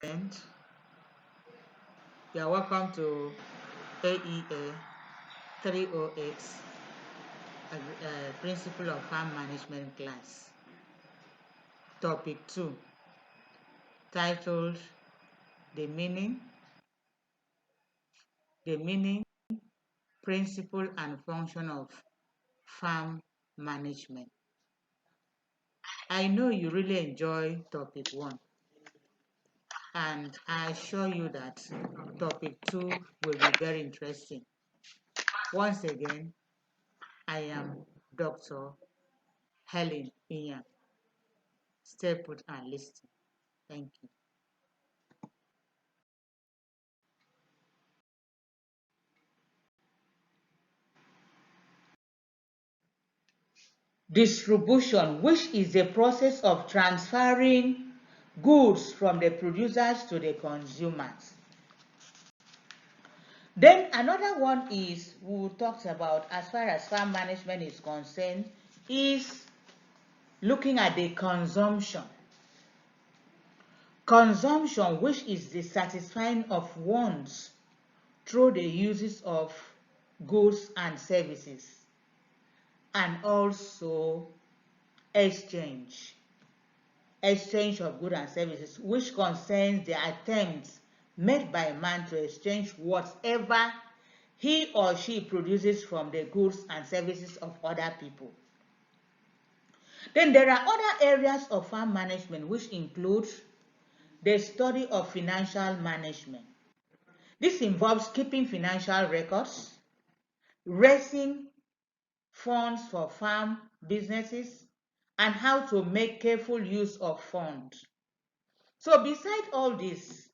And you are welcome to AEA 308 Principle of Farm Management class. Topic 2, titled The Meaning, Principle and Function of Farm Management. I know you really enjoy topic 1, and I assure you that topic 2 will be very interesting. Once again, I am Dr. Helen Inyang. Stay put and listen. Thank you. Distribution, which is the process of transferring goods from the producers to the consumers. Then another one is we talked about, as far as farm management is concerned, is looking at the consumption. Consumption, which is the satisfying of wants through the uses of goods and services, and also exchange of goods and services, which concerns the attempts made by man to exchange whatever he or she produces from the goods and services of other people. Then there are other areas of farm management which include the study of financial management. This involves keeping financial records, raising funds for farm businesses, and how to make careful use of funds. So besides all this,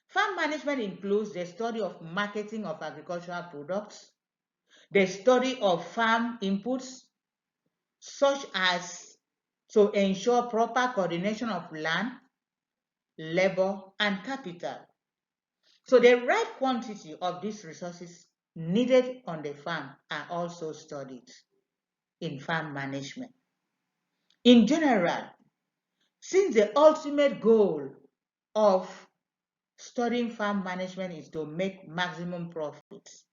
farm management includes the study of marketing of agricultural products, the study of farm inputs, such as to ensure proper coordination of land, labor, and capital. So the right quantity of these resources needed on the farm are also studied in farm management. In general, since the ultimate goal of studying farm management is to make maximum profits,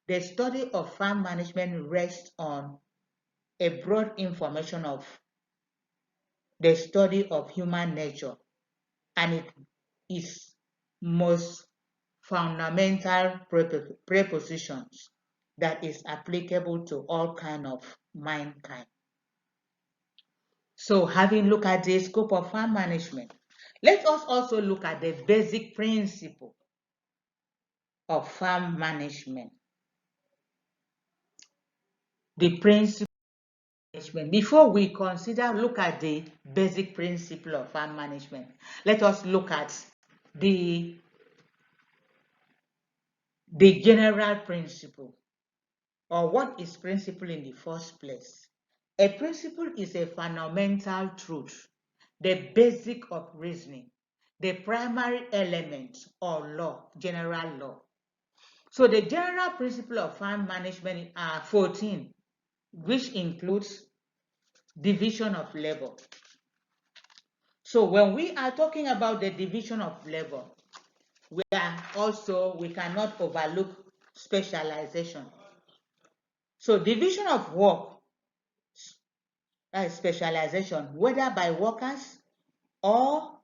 the study of farm management rests on a broad information of the study of human nature, and it is most fundamental prepositions that is applicable to all kind of mankind. So having looked at the scope of farm management, let us also look at the basic principle of farm management. The principle of management. Before we look at the basic principle of farm management, let us look at the general principle, or what is principle in the first place. A principle is a fundamental truth, the basic of reasoning, the primary element or law, general law. So the general principle of farm management are 14, which includes division of labor. So when we are talking about the division of labor, we cannot overlook specialization. So division of work, that is specialization, whether by workers or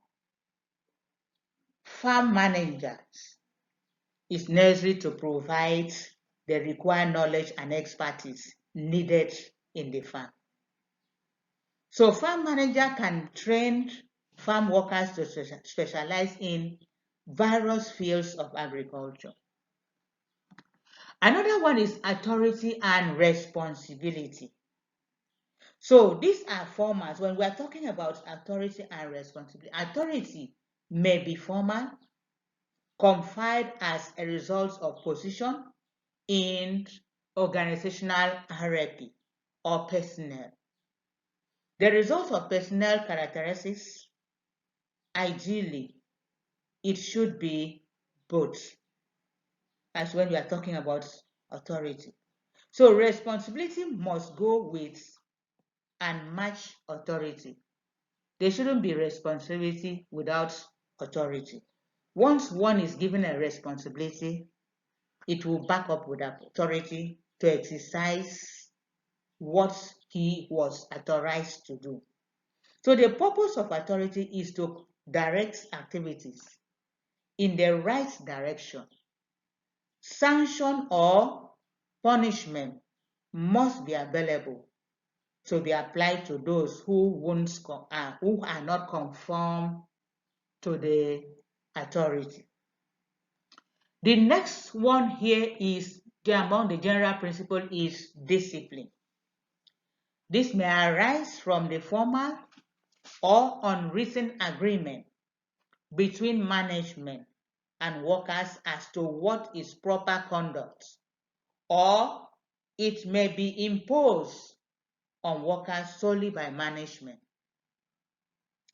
farm managers, is necessary to provide the required knowledge and expertise needed in the farm. So farm manager can train farm workers to specialize in various fields of agriculture. Another one is authority and responsibility. So these are formats. When we are talking about authority and responsibility, authority may be formal, conferred as a result of position in organizational hierarchy or personnel. The result of personnel characteristics, ideally, it should be both. That's when we are talking about authority. So responsibility must go with and match authority. There shouldn't be responsibility without authority. Once one is given a responsibility, it will back up with authority to exercise what he was authorized to do. So the purpose of authority is to direct activities in the right direction. Sanction or punishment must be available to be applied to those who are not conform to the authority. The next one here is among the general principle is discipline. This may arise from the formal or unwritten agreement between management and workers as to what is proper conduct, or it may be imposed on workers solely by management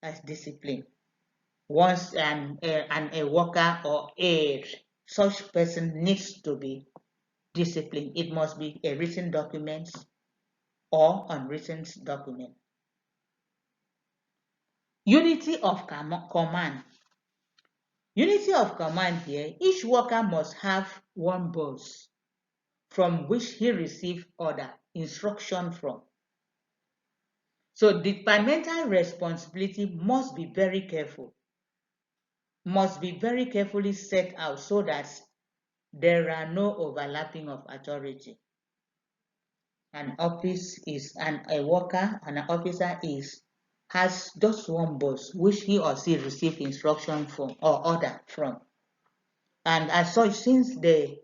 as discipline. Once a worker or such person needs to be disciplined, it must be a written document or unwritten document. Unity of command. Unity of command here, each worker must have one boss from which he receives order, instruction from. So departmental responsibility must be very carefully set out so that there are no overlapping of authority. An worker and an officer has just one boss which he or she receives instruction from or order from. And as such, since the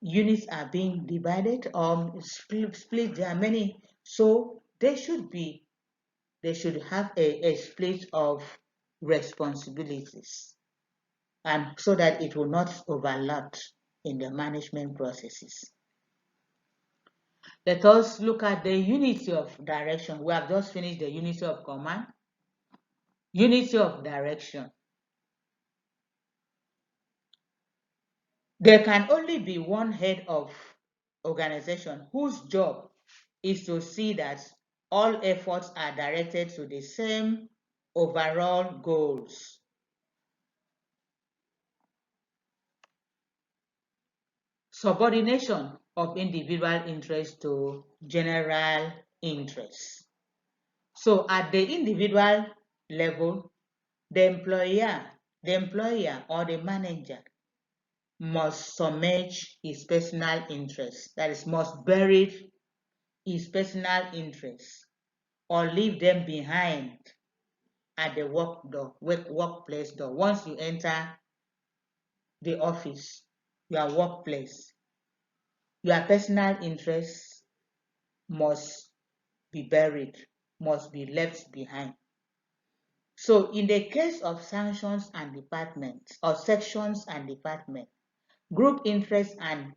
units are being divided or split, there are many, so they should have a split of responsibilities, and so that it will not overlap in the management processes. Let us look at the unity of direction. We have just finished the unity of command. Unity of direction. There can only be one head of organization whose job is to see that all efforts are directed to the same overall goals. Subordination of individual interest to general interest. So at the individual level, the employer or the manager must submerge his personal interest, that is, must bury his personal interests or leave them behind at the workplace door. Once you enter the office, your workplace, your personal interests must be buried, must be left behind. So in the case of sanctions and departments or sections and departments, group interests and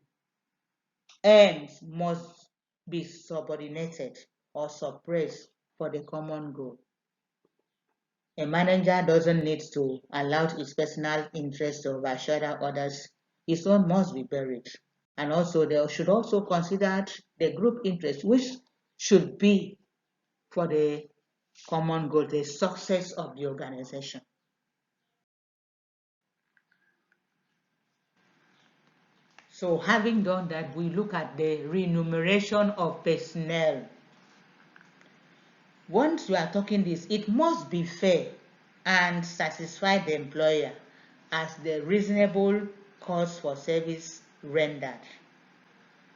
ends must be subordinated or suppressed for the common goal. A manager doesn't need to allow his personal interest to overshadow others. His own must be buried. And also they should also consider the group interest, which should be for the common goal, the success of the organization. So having done that, we look at the remuneration of personnel. Once we are talking this, it must be fair and satisfy the employer as the reasonable cost for service rendered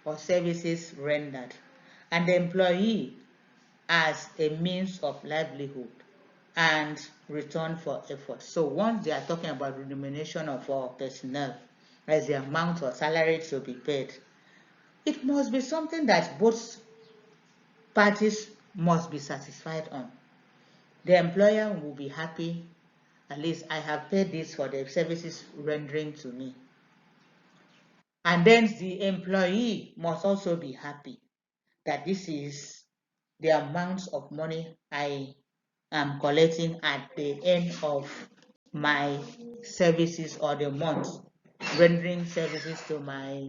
or services rendered, and the employee as a means of livelihood and return for effort. So once they are talking about remuneration of our personnel as the amount of salary to be paid, it must be something that both parties must be satisfied on. The employer will be happy, at least I have paid this for the services rendering to me. And then the employee must also be happy that this is the amount of money I am collecting at the end of my services or the month, rendering services to my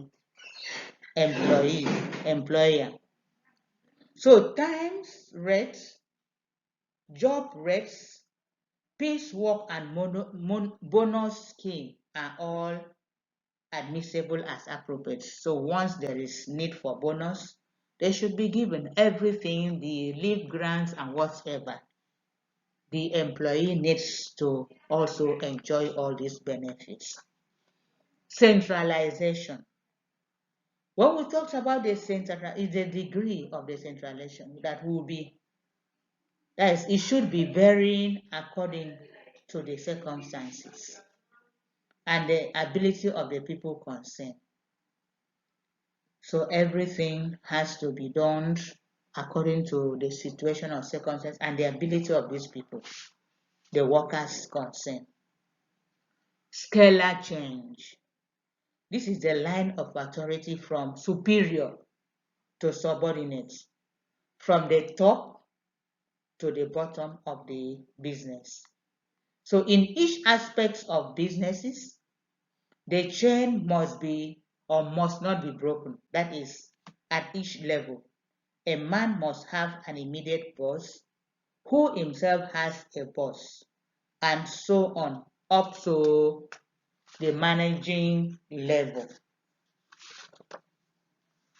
employer. So times rates, job rates, Peace work and bonus scheme are all admissible as appropriate. So once there is need for bonus, they should be given everything, the leave grants and whatever. The employee needs to also enjoy all these benefits. Centralization. When we talked about the is the degree of the centralization that will be, that is, it should be varying according to the circumstances and the ability of the people concerned. So everything has to be done according to the situation or circumstance and the ability of these people, the workers concerned. Scalar change. This is the line of authority from superior to subordinates, from the top to the bottom of the business. So in each aspect of businesses, the chain must be or must not be broken. That is, at each level, a man must have an immediate boss who himself has a boss, and so on up to the managing level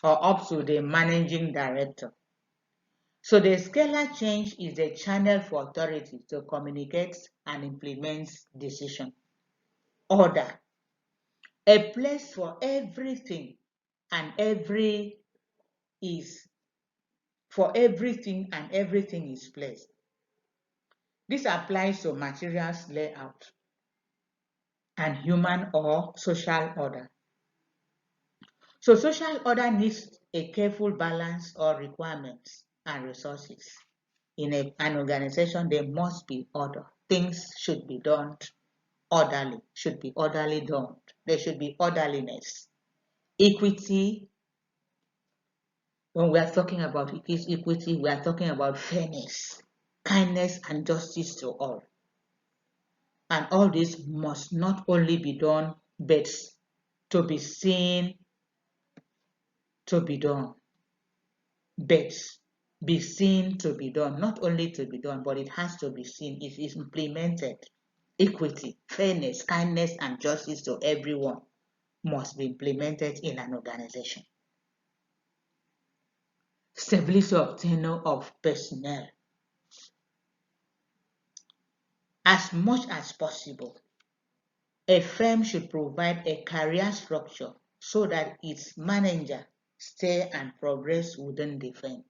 or up to the managing director. So the scalar change is a channel for authority to communicate and implement decision. Order. A place for everything and everything is placed. This applies to materials layout and human or social order. So social order needs a careful balance of requirements and resources. In an organization, there must be order. Things should be done orderly, should be orderly done. There should be orderliness. Equity, when we are talking about equity, we are talking about fairness, kindness, and justice to all. And all this must not only be done, but to be seen to be done. But be seen to be done, not only to be done, but it has to be seen. It is implemented. Equity, fairness, kindness, and justice to everyone must be implemented in an organization. Stability of tenure of personnel. As much as possible, a firm should provide a career structure so that its manager stay and progress within the firm.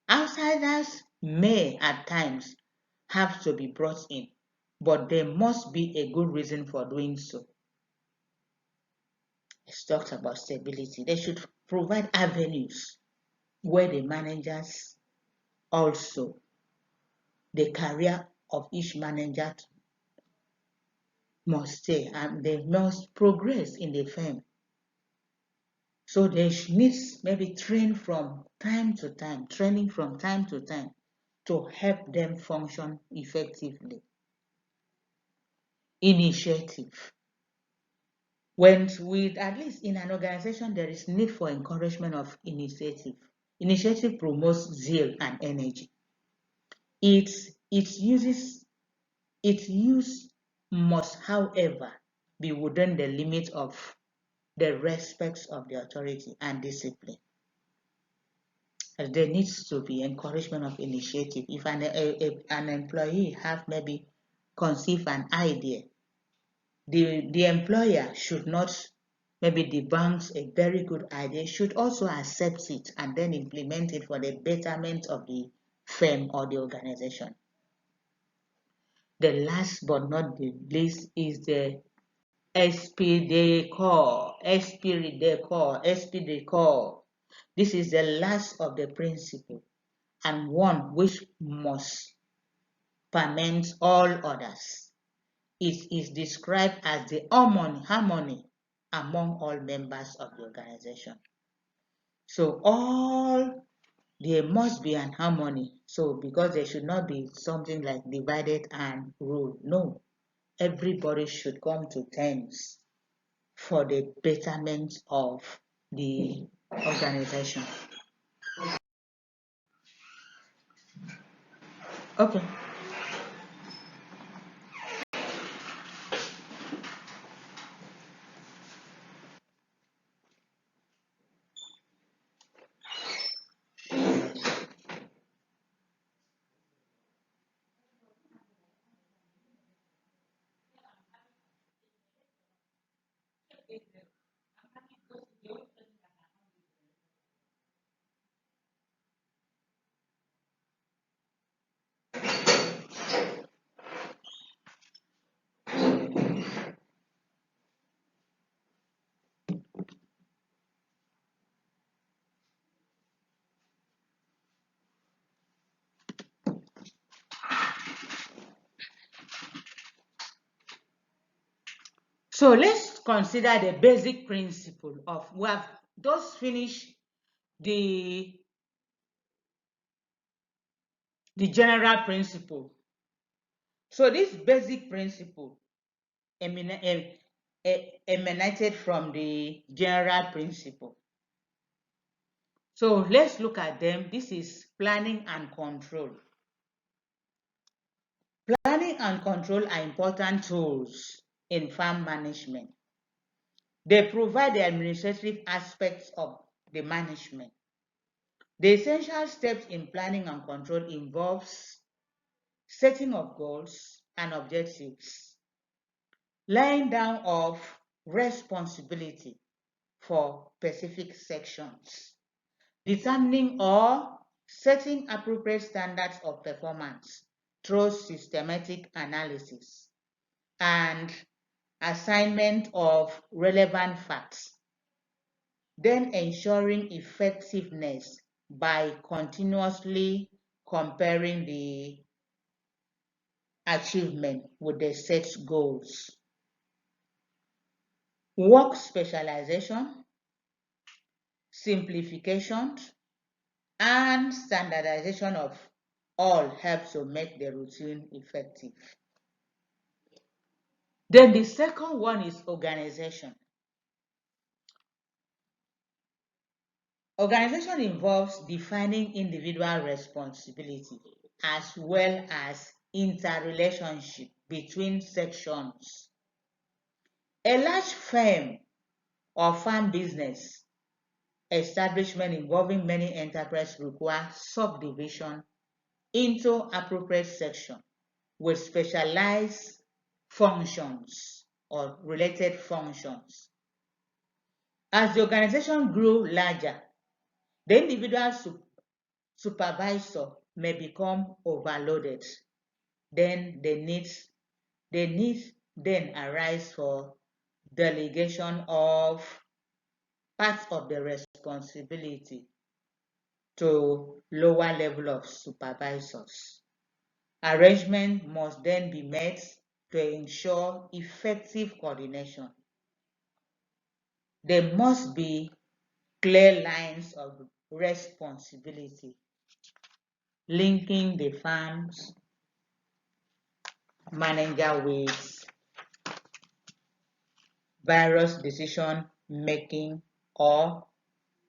Outsiders may at times have to be brought in, but there must be a good reason for doing so. Let's talk about stability. They should provide avenues where the managers also, the career of each manager must stay and they must progress in the firm. So they need maybe training from time to time to help them function effectively. Initiative. When with at least in an organization there is need for encouragement of initiative. Initiative promotes zeal and energy. Its use must, however, be within the limit of the respects of the authority and discipline. There needs to be encouragement of initiative. If an employee have maybe conceived an idea, the employer should not maybe debunk a very good idea, should also accept it and then implement it for the betterment of the firm or the organization. The last but not the least is the esprit de corps. This is the last of the principle and one which must permeate all others. It is described as the harmony among all members of the organization. So there must be an harmony. So because there should not be something like divided and ruled. No, everybody should come to terms for the betterment of the organization. Okay. So let's consider the basic principle of, we have just finished the general principle. So this basic principle emanated from the general principle. So let's look at them. This is planning and control. Planning and control are important tools in farm management. They provide the administrative aspects of the management. The essential steps in planning and control involves setting of goals and objectives, laying down of responsibility for specific sections, determining or setting appropriate standards of performance through systematic analysis, and assignment of relevant facts, then ensuring effectiveness by continuously comparing the achievement with the set goals. Work specialization, simplification, and standardization of all help to make the routine effective. Then the second one is organization. Organization involves defining individual responsibility as well as interrelationship between sections. A large firm or farm business establishment involving many enterprises require subdivision into appropriate sections with specialized functions or related functions. As the organization grew larger, the individual supervisor may become overloaded. Then the need then arise for delegation of parts of the responsibility to lower level of supervisors. Arrangement must then be made to ensure effective coordination. There must be clear lines of responsibility linking the farm's manager with various decision making or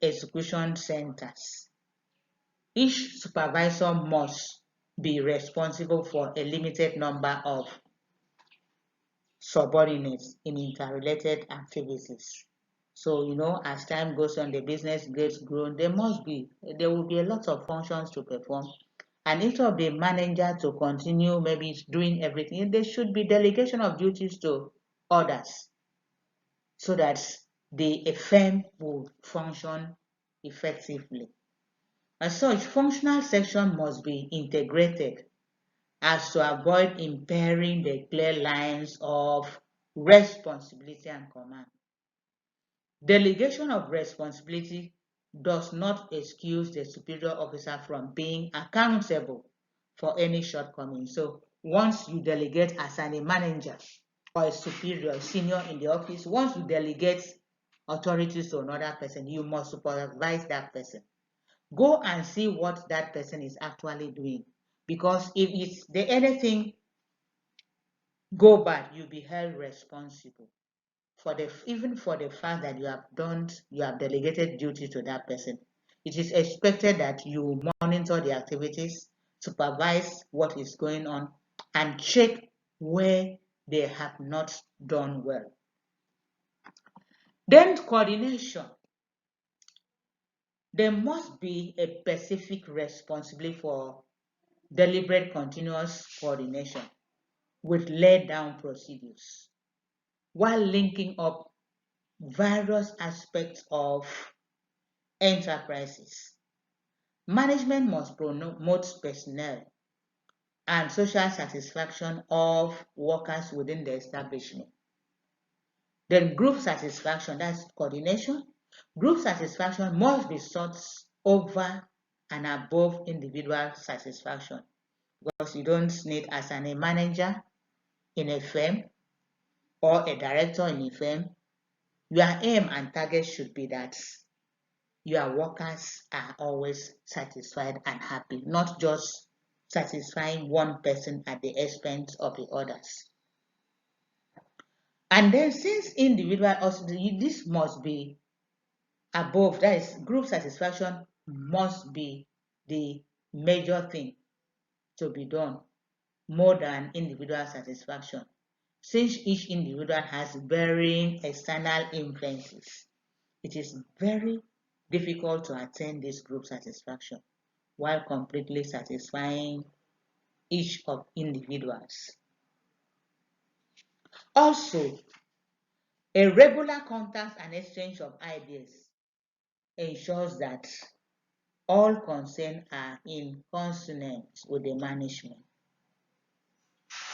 execution centers. Each supervisor must be responsible for a limited number of subordinates in interrelated activities. So, as time goes on, the business gets grown, there will be a lot of functions to perform. And instead of the manager to continue maybe doing everything, there should be delegation of duties to others so that the firm will function effectively. As such, functional section must be integrated as to avoid impairing the clear lines of responsibility and command. Delegation of responsibility does not excuse the superior officer from being accountable for any shortcomings. So once you delegate as a manager or a superior, senior in the office, once you delegate authorities to another person, you must supervise that person. Go and see what that person is actually doing. Because if it's anything go bad, you'll be held responsible for even for the fact that you have delegated duty to that person. It is expected that you monitor the activities, supervise what is going on, and check where they have not done well. Then coordination. There must be a specific responsibility for deliberate continuous coordination with laid down procedures while linking up various aspects of enterprises. Management must promote personnel and social satisfaction of workers within the establishment. Then group satisfaction, that's coordination. Group satisfaction must be sought over and above individual satisfaction, because you don't need, as a manager in a firm or a director in a firm, your aim and target should be that your workers are always satisfied and happy, not just satisfying one person at the expense of the others. And then, since individual also, this must be above, that is, group satisfaction must be the major thing to be done more than individual satisfaction, since each individual has varying external influences. It is very difficult to attain this group satisfaction while completely satisfying each of individuals. Also, a regular contact and exchange of ideas ensures that all concerned are in consonance with the management.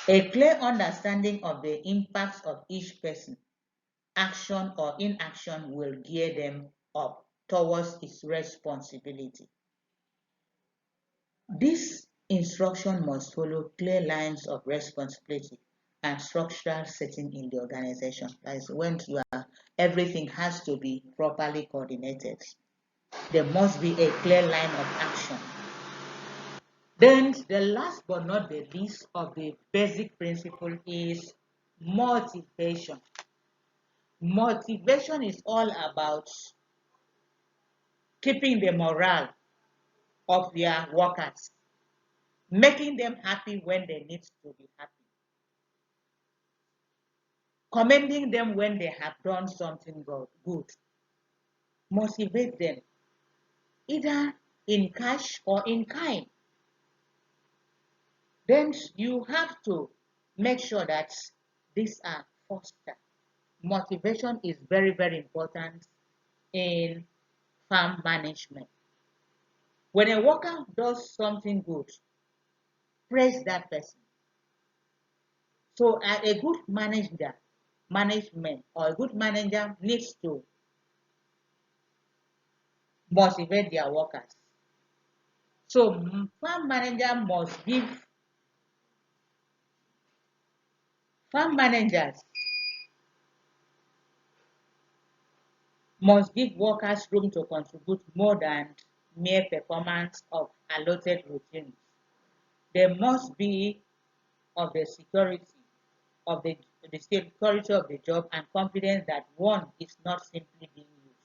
A clear understanding of the impacts of each person, action or inaction, will gear them up towards its responsibility. This instruction must follow clear lines of responsibility and structural setting in the organization. That is, when everything has to be properly coordinated. There must be a clear line of action. Then the last but not the least of the basic principle is motivation. Motivation is all about keeping the morale of their workers, making them happy when they need to be happy, commending them when they have done something good, motivate them either in cash or in kind. Then you have to make sure that these are fostered. Motivation is very, very important in farm management. When a worker does something good, praise that person. So a good management or a good manager needs to motivate their workers. So farm managers must give workers room to contribute more than mere performance of allotted routines. There must be of the security of the security of the job and confidence that one is not simply being used.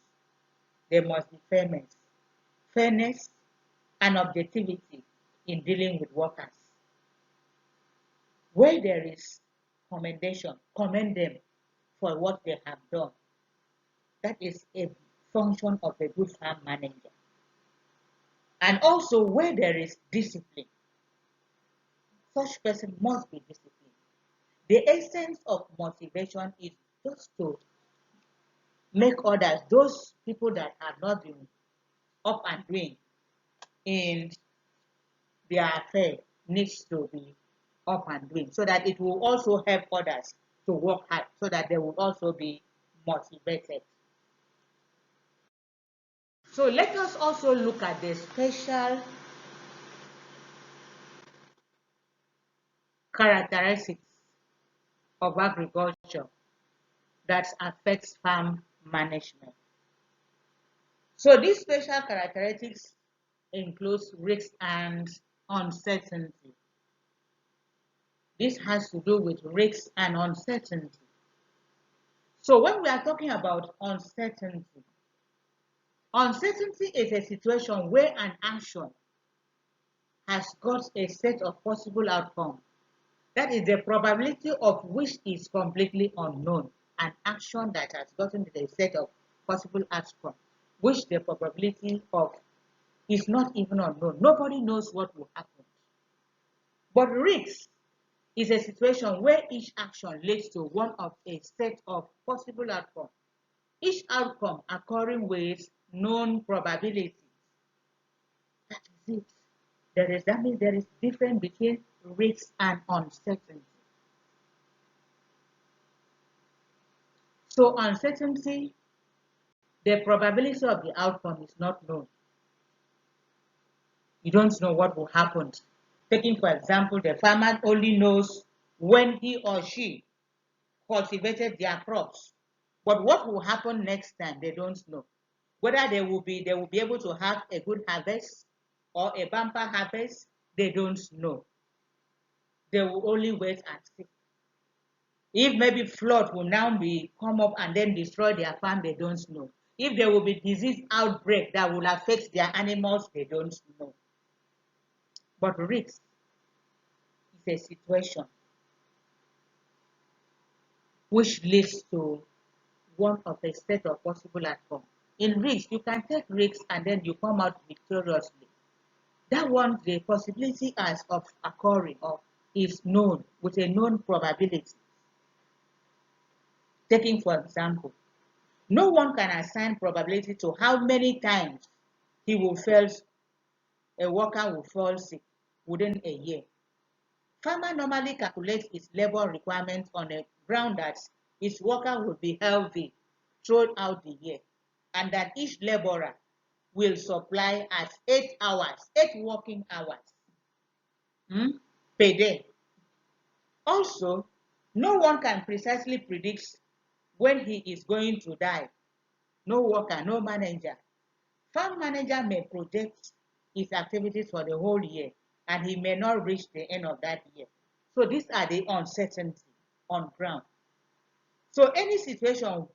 There must be fairness and objectivity in dealing with workers. Where there is commendation, commend them for what they have done. That is a function of a good farm manager. And also, where there is discipline, such person must be disciplined. The essence of motivation is just to make others, those people that have not been up and doing in their affair, needs to be up and doing, so that it will also help others to work hard, so that they will also be motivated. So let us also look at the special characteristics of agriculture that affects farm management. So these special characteristics includes risk and uncertainty. This has to do with risk and uncertainty. So when we are talking about uncertainty, uncertainty is a situation where an action has got a set of possible outcomes. That is, the probability of which is completely unknown. An action that has gotten a set of possible outcomes, which the probability of is not even unknown. Nobody knows what will happen. But risk is a situation where each action leads to one of a set of possible outcomes. Each outcome occurring with known probability. That is it. That means there is difference between risk and uncertainty. So uncertainty, the probability of the outcome is not known. You don't know what will happen. Taking for example, the farmer only knows when he or she cultivated their crops. But what will happen next time, they don't know. Whether they will be able to have a good harvest or a bumper harvest, they don't know. They will only wait and see. If maybe flood will now be come up and then destroy their farm, they don't know. If there will be disease outbreak that will affect their animals, they don't know. But risk is a situation which leads to one of a set of possible outcomes. In risk, you can take risks and then you come out victoriously. That one, the possibility as of occurring or is known with a known probability. Taking for example, no one can assign probability to how many times he will fail, a worker will fall sick within a year. Farmer normally calculates its labor requirements on a ground that its worker will be healthy throughout the year and that each laborer will supply at 8 hours, 8 working hours per day. Also, no one can precisely predict when he is going to die. No worker, no manager. Farm manager may project his activities for the whole year and he may not reach the end of that year. So these are the uncertainty on ground. So any situation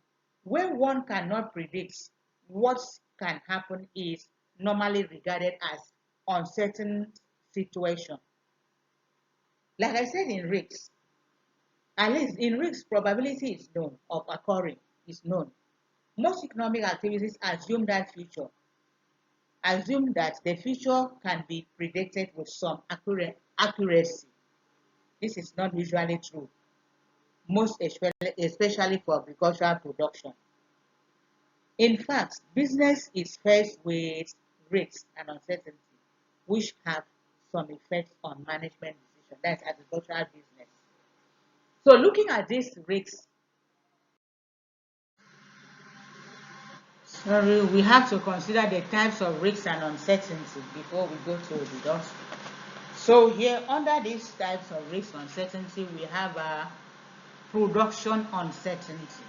where one cannot predict what can happen is normally regarded as uncertain situation. Like I said in risks, at least in risks, probability is known of occurring, is known. Most economic activities assume that the future can be predicted with some accuracy. This is not usually true, most especially for agricultural production. In fact, business is faced with risks and uncertainty, which have some effects on management decision. That's agricultural business. So looking at these risks, sorry, we have to consider the types of risks and uncertainty before we go to the dots. So here, under these types of risk uncertainty, we have production uncertainty.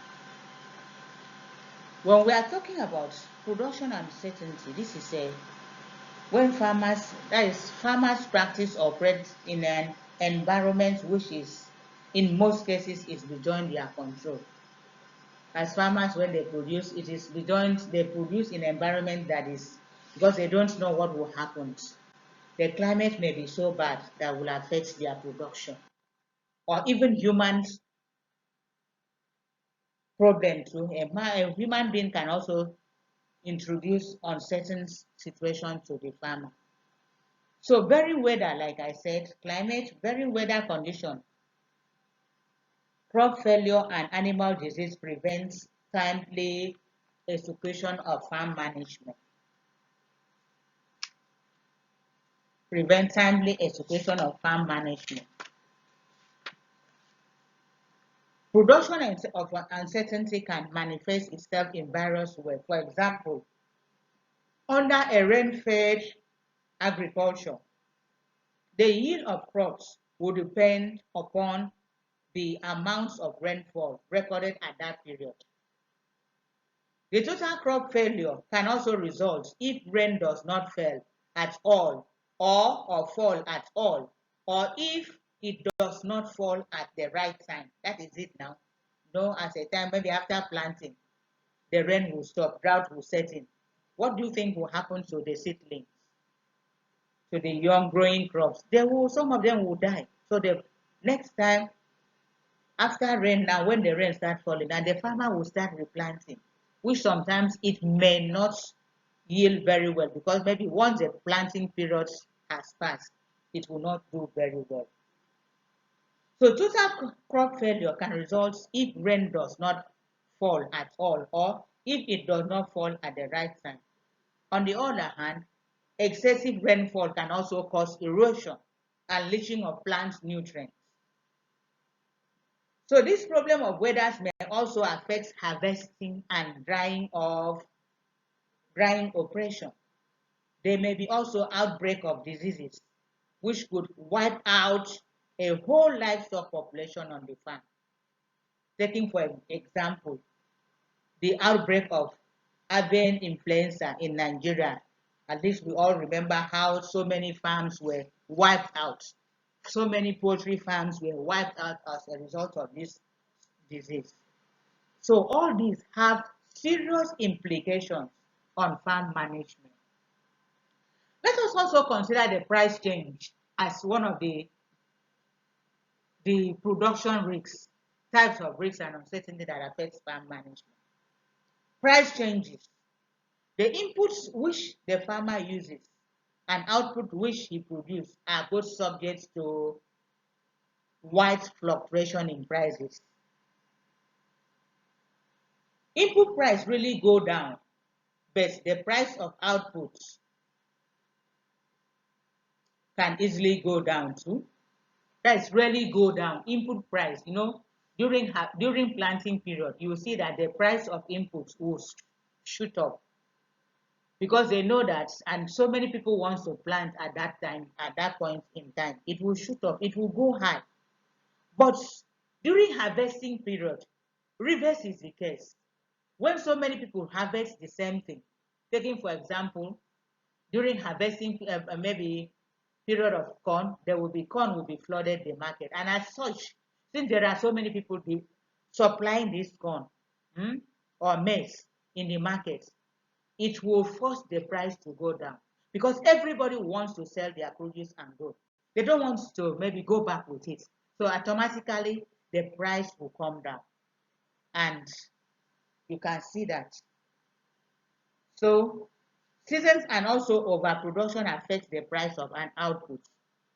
When we are talking about production uncertainty, this is when farmers practice operates in an environment which is, in most cases, is beyond their control. As farmers, when they produce, they produce in an environment that is, because they don't know what will happen. The climate may be so bad that will affect their production. Or even humans problem too. A human being can also introduce uncertain situation to the farmer. So very weather, like I said, climate, very weather condition, crop failure and animal disease prevents timely execution of farm management. Prevent timely execution of farm management. Production of uncertainty can manifest itself in various ways. For example, under a rain-fed agriculture, the yield of crops will depend upon the amounts of rainfall recorded at that period. The total crop failure can also result if rain does not fall at all or fall at all, or if it does not fall at the right time. That is it now. No, at a time maybe after planting, the rain will stop, drought will set in. What do you think will happen to the seedlings, to the young growing crops? Some of them will die. So the next time after rain, now when the rain starts falling, and the farmer will start replanting, which sometimes it may not yield very well because maybe once the planting period has passed, it will not do very well. So total crop failure can result if rain does not fall at all, or if it does not fall at the right time. On the other hand, excessive rainfall can also cause erosion and leaching of plant nutrients. So this problem of weather may also affect harvesting and drying operation. There may be also outbreak of diseases, which could wipe out a whole livestock population on the farm. Taking for example, the outbreak of avian influenza in Nigeria. At least we all remember how so many farms were wiped out. So many poultry farms were wiped out as a result of this disease. So all these have serious implications on farm management. Let us also consider the price change as one of the production risks, types of risks and uncertainty that affects farm management. Price changes. The inputs which the farmer uses and output which he produces are both subject to wide fluctuation in prices. Input price really go down, but the price of outputs can easily go down too. Price really go down. Input price, during planting period, you will see that the price of inputs will shoot up because they know that, and so many people want to plant at that time, at that point in time, it will shoot up, it will go high. But during harvesting period, reverse is the case. When so many people harvest the same thing, taking for example, during harvesting maybe period of corn, corn will be flooded the market, and as such, since there are so many people supplying this corn or maize in the market, it will force the price to go down because everybody wants to sell their produce and go. They don't want to maybe go back with it. So automatically the price will come down. And you can see that. So seasons and also overproduction affects the price of an output.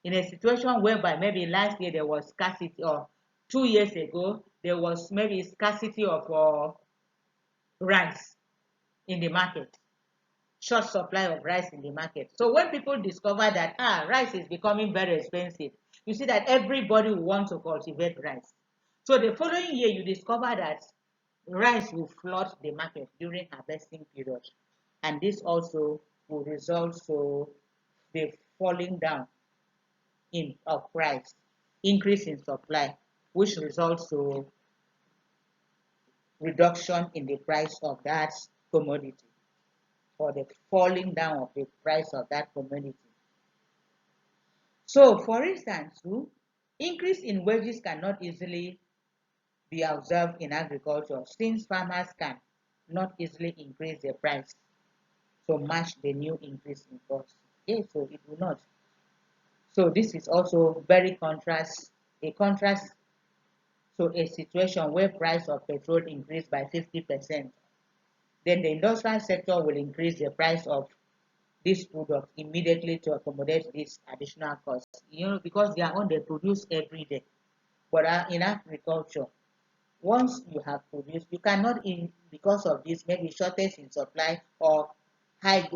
In a situation whereby maybe last year there was scarcity, or 2 years ago there was maybe scarcity of rice in the market, short supply of rice in the market. So when people discover that rice is becoming very expensive, you see that everybody will want to cultivate rice. So the following year you discover that rice will flood the market during harvesting period, and this also will result to the falling down of price, increase in supply, which results to reduction in the price of that commodity, or the falling down of the price of that commodity. So, for instance, increase in wages cannot easily be observed in agriculture since farmers can not easily increase the price to match the new increase in cost. Yes, so it will not. So this is also a contrast to a situation where price of petrol increased by 50%. Then the industrial sector will increase the price of this product immediately to accommodate this additional cost. Because they are on, they produce every day. But in agriculture, once you have produced, you cannot, because of this maybe shortage in supply or high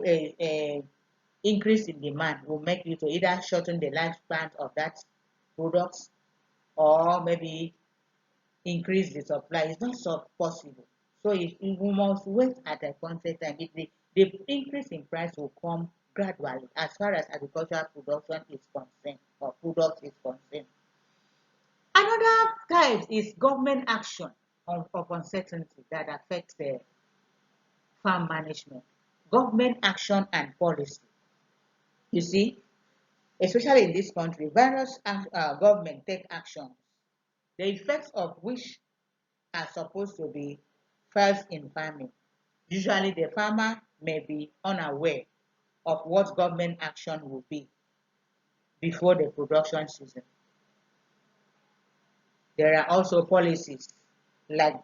increase in demand, will make you to either shorten the lifespan of that product or maybe increase the supply. It's not so possible. So you must wait at a constant time. The increase in price will come gradually as far as agricultural production is concerned, or product is concerned. Another type is government action of uncertainty that affects the farm management. Government action and policy. You see, especially in this country, various government take action, the effects of which are supposed to be felt in farming. Usually the farmer may be unaware of what government action will be before the production season. There are also policies like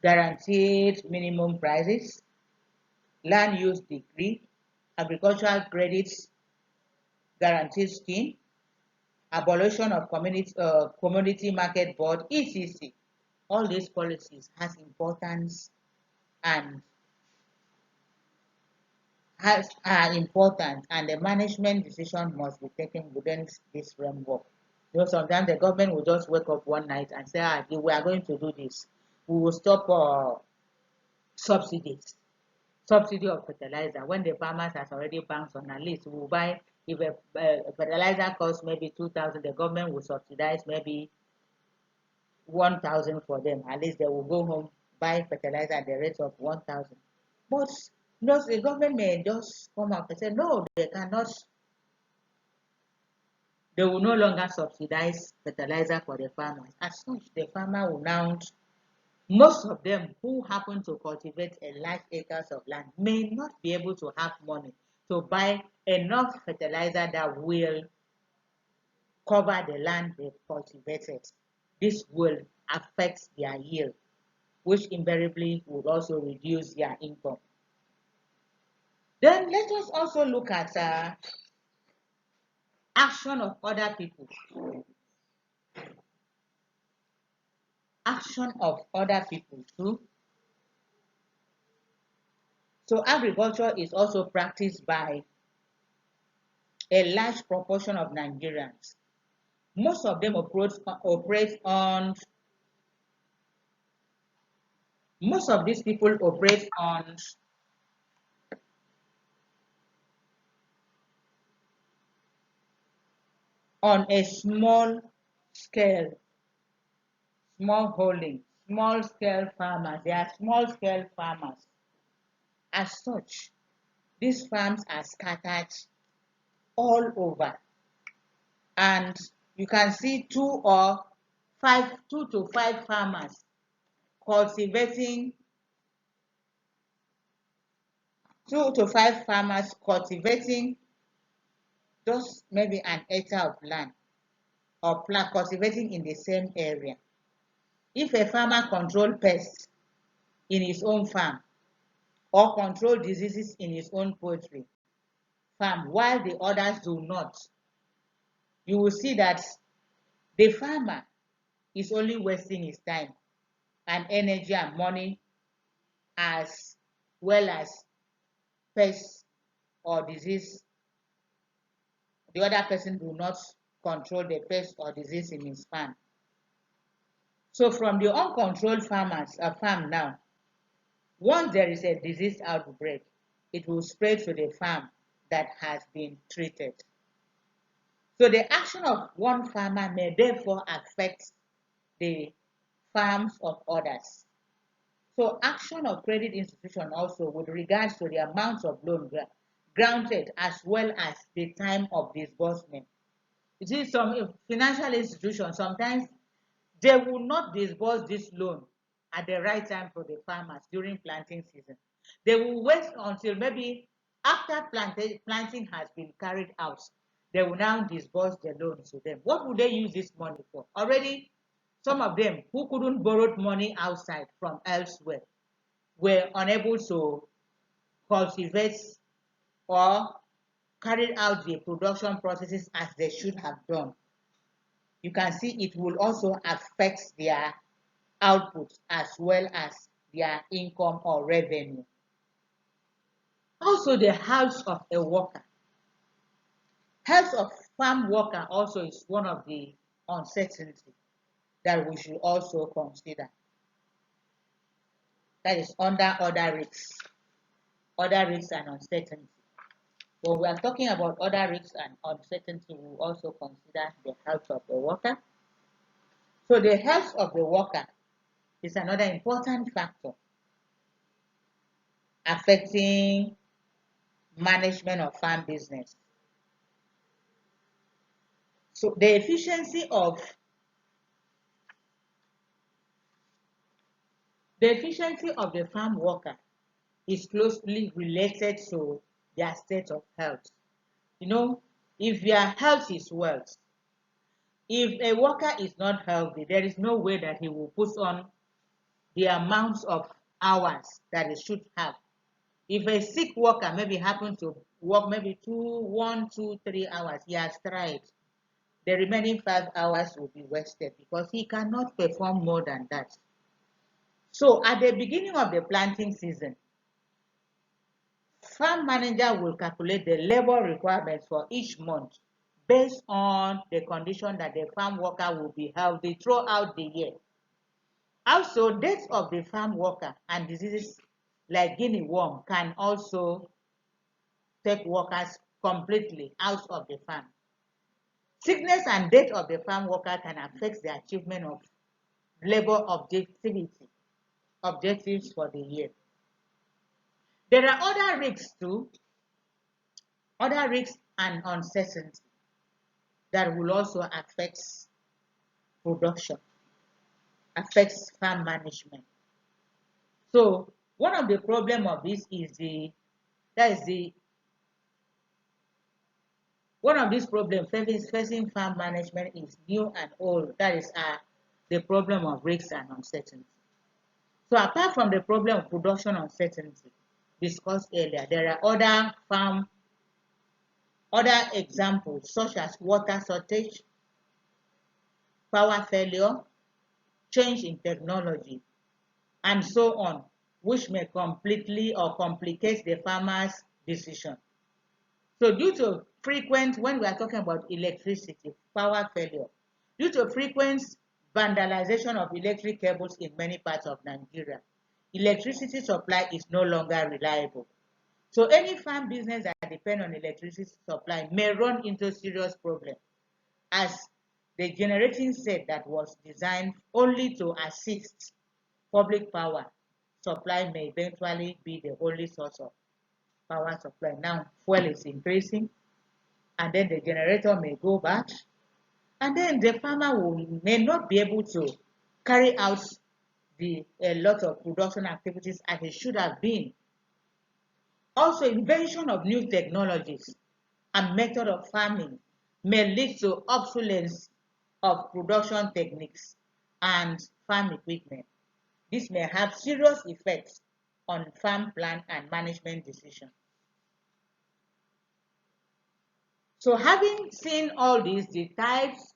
guaranteed minimum prices, land use decree, agricultural credits guarantee scheme, abolition of commodity market board, etc. all these policies has importance and are important, and the management decision must be taken within this framework. Sometimes the government will just wake up one night and say, we are going to do this. We will stop subsidies, subsidy of fertilizer. When the farmers has already banked on, at least we will buy, if a fertilizer costs maybe 2,000, the government will subsidize maybe 1,000 for them. At least they will go home, buy fertilizer at the rate of 1,000. But the government may just come up and say, no, they cannot, they will no longer subsidize fertilizer for the farmers. As such, the farmer will now, most of them who happen to cultivate a large acres of land may not be able to have money to buy enough fertilizer that will cover the land they cultivated. This will affect their yield, which invariably will also reduce their income. Then let us also look at action of other people. Action of other people too. So agriculture is also practiced by a large proportion of Nigerians. Most of them operate on, most of these people operate on a small scale, small holding, small scale farmers. They are small scale farmers. As such, these farms are scattered all over, and you can see two to five farmers cultivating, 2 to 5 farmers cultivating just maybe an acre of land, or plant cultivating in the same area. If a farmer control pests in his own farm or control diseases in his own poultry farm while the others do not, you will see that the farmer is only wasting his time and energy and money, as well as pests or disease. The other person do not control the pest or disease in his farm. So from the uncontrolled farm now, once there is a disease outbreak, it will spread to the farm that has been treated. So the action of one farmer may therefore affect the farms of others. So action of credit institution also with regards to the amount of loan granted, as well as the time of disbursement. You see, some financial institutions, sometimes they will not disburse this loan at the right time for the farmers during planting season. They will wait until maybe after planting has been carried out. They will now disburse the loan to them. What would they use this money for? Already, some of them who couldn't borrow money outside from elsewhere were unable to cultivate or carry out the production processes as they should have done. You can see it will also affect their output as well as their income or revenue. Also, the health of a worker. Health of farm worker also is one of the uncertainty that we should also consider. That is under other risks and uncertainty. When we are talking about other risks and uncertainty, we will also consider the health of the worker. So the health of the worker is another important factor affecting management of farm business. So the efficiency of the farm worker is closely related to their state of health. If their health is wealth, if a worker is not healthy, there is no way that he will put on the amount of hours that he should have. If a sick worker maybe happens to work maybe 1, 2, 3 hours, he has tried, the remaining 5 hours will be wasted because he cannot perform more than that. So at the beginning of the planting season, farm manager will calculate the labor requirements for each month based on the condition that the farm worker will be healthy throughout the year. Also, death of the farm worker and diseases like guinea worm can also take workers completely out of the farm. Sickness and death of the farm worker can affect the achievement of labor objectives for the year. There are other risks too, other risks and uncertainty that will also affect production, affects farm management. So one of the problem of this is that is the one of these problems facing farm management is new and old. That is the problem of risks and uncertainty. So apart from the problem of production uncertainty discussed earlier, there are other examples such as water shortage, power failure, change in technology, and so on, which may completely or complicate the farmer's decision. So due to frequent, when we are talking about electricity, power failure, due to frequent vandalization of electric cables in many parts of Nigeria, electricity supply is no longer reliable. So any farm business that depends on electricity supply may run into serious problems, as the generating set that was designed only to assist public power supply may eventually be the only source of power supply. Now, fuel is increasing, and then the generator may go bad, and then the farmer may not be able to carry out a lot of production activities as it should have been. Also, invention of new technologies and method of farming may lead to obsolescence of production techniques and farm equipment. This may have serious effects on farm plan and management decisions. So having seen all these, the types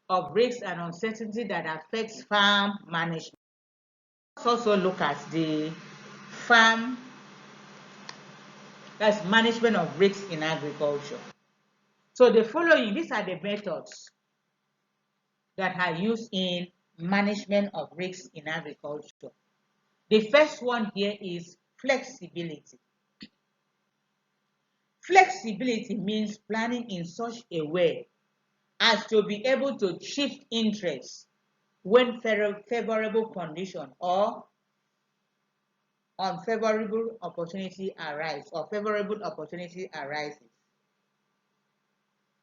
of risks and uncertainty that affects farm management, let's also look at the farm, that's management of risks in agriculture. So the following, these are the methods that are used in management of risks in agriculture. The first one here is flexibility. Flexibility means planning in such a way as to be able to shift interest when favorable condition or unfavorable opportunity arise or favorable opportunity arises.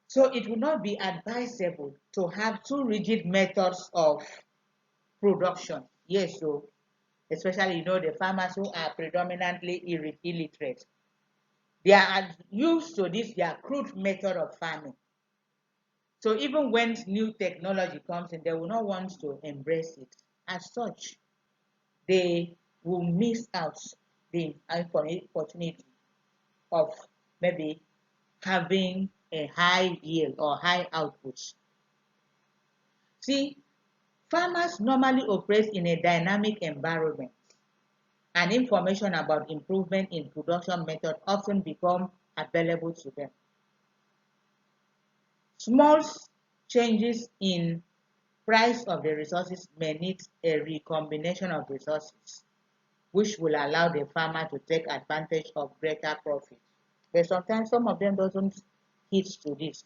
So it will not be advisable to have too rigid methods of production. Yes, so especially the farmers who are predominantly illiterate. They are used to this, their crude method of farming. So even when new technology comes in, they will not want to embrace it. As such, they will miss out the opportunity of maybe having a high yield or high output. See, farmers normally operate in a dynamic environment, and information about improvement in production method often become available to them. Small changes in price of the resources may need a recombination of resources, which will allow the farmer to take advantage of greater profit. But sometimes some of them doesn't hit to this.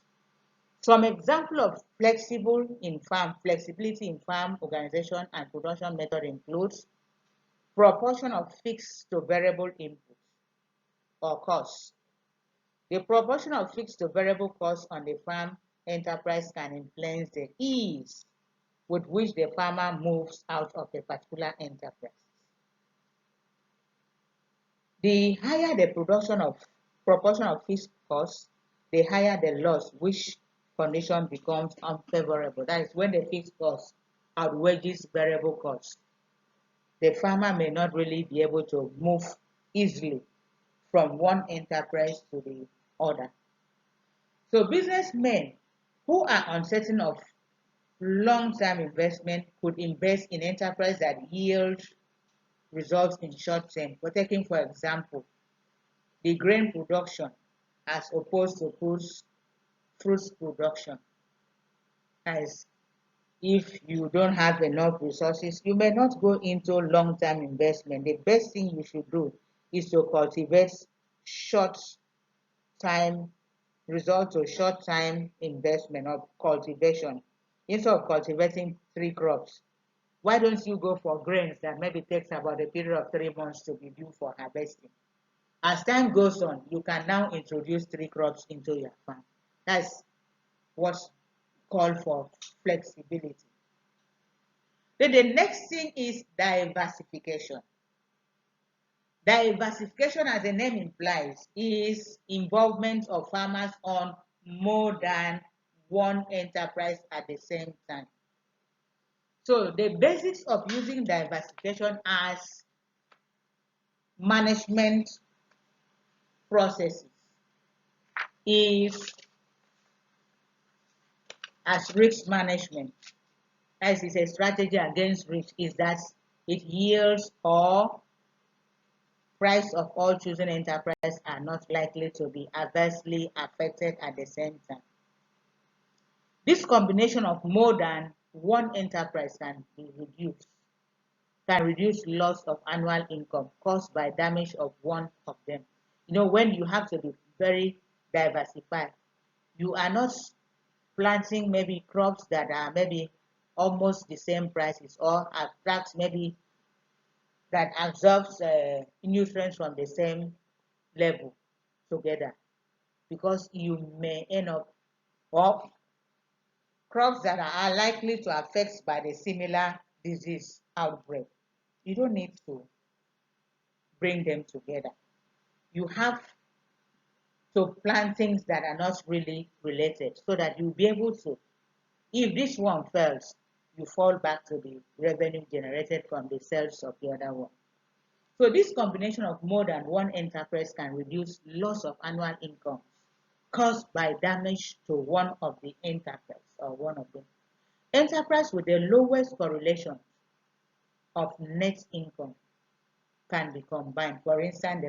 Some example of flexibility in farm organization and production method includes proportion of fixed to variable input or costs. The proportion of fixed to variable costs on the farm enterprise can influence the ease with which the farmer moves out of a particular enterprise. The higher the proportion of fixed costs, the higher the loss, which condition becomes unfavorable. That is when the fixed cost outweighs variable costs. The farmer may not really be able to move easily from one enterprise to the other. So businessmen who are uncertain of long-term investment could invest in enterprise that yield results in short term. We're taking, for example, the grain production as opposed to fruits production. As if you don't have enough resources, you may not go into long-term investment. The best thing you should do is to cultivate short-time result to short-time investment or cultivation. Instead of cultivating three crops, why don't you go for grains that maybe takes about a period of 3 months to be due for harvesting? As time goes on, you can now introduce three crops into your farm. That's what's called for flexibility. Then the next thing is diversification. Diversification, as the name implies, is involvement of farmers on more than one enterprise at the same time. So the basics of using diversification as management processes is as risk management, as is a strategy against risk, is that it yields or price of all chosen enterprise are not likely to be adversely affected at the same time. This combination of more than one enterprise can reduce loss of annual income caused by damage of one of them. When you have to be very diversified, you are not planting maybe crops that are maybe almost the same prices or attracts maybe that absorbs nutrients from the same level together, because you may end up or crops that are likely to affect by the similar disease outbreak. You don't need to bring them together. You have to plant things that are not really related so that you'll be able to, if this one fails, you fall back to the revenue generated from the sales of the other one. So this combination of more than one enterprise can reduce loss of annual income caused by damage to one of the enterprise or one of them. Enterprise with the lowest correlation of net income can be combined. For instance,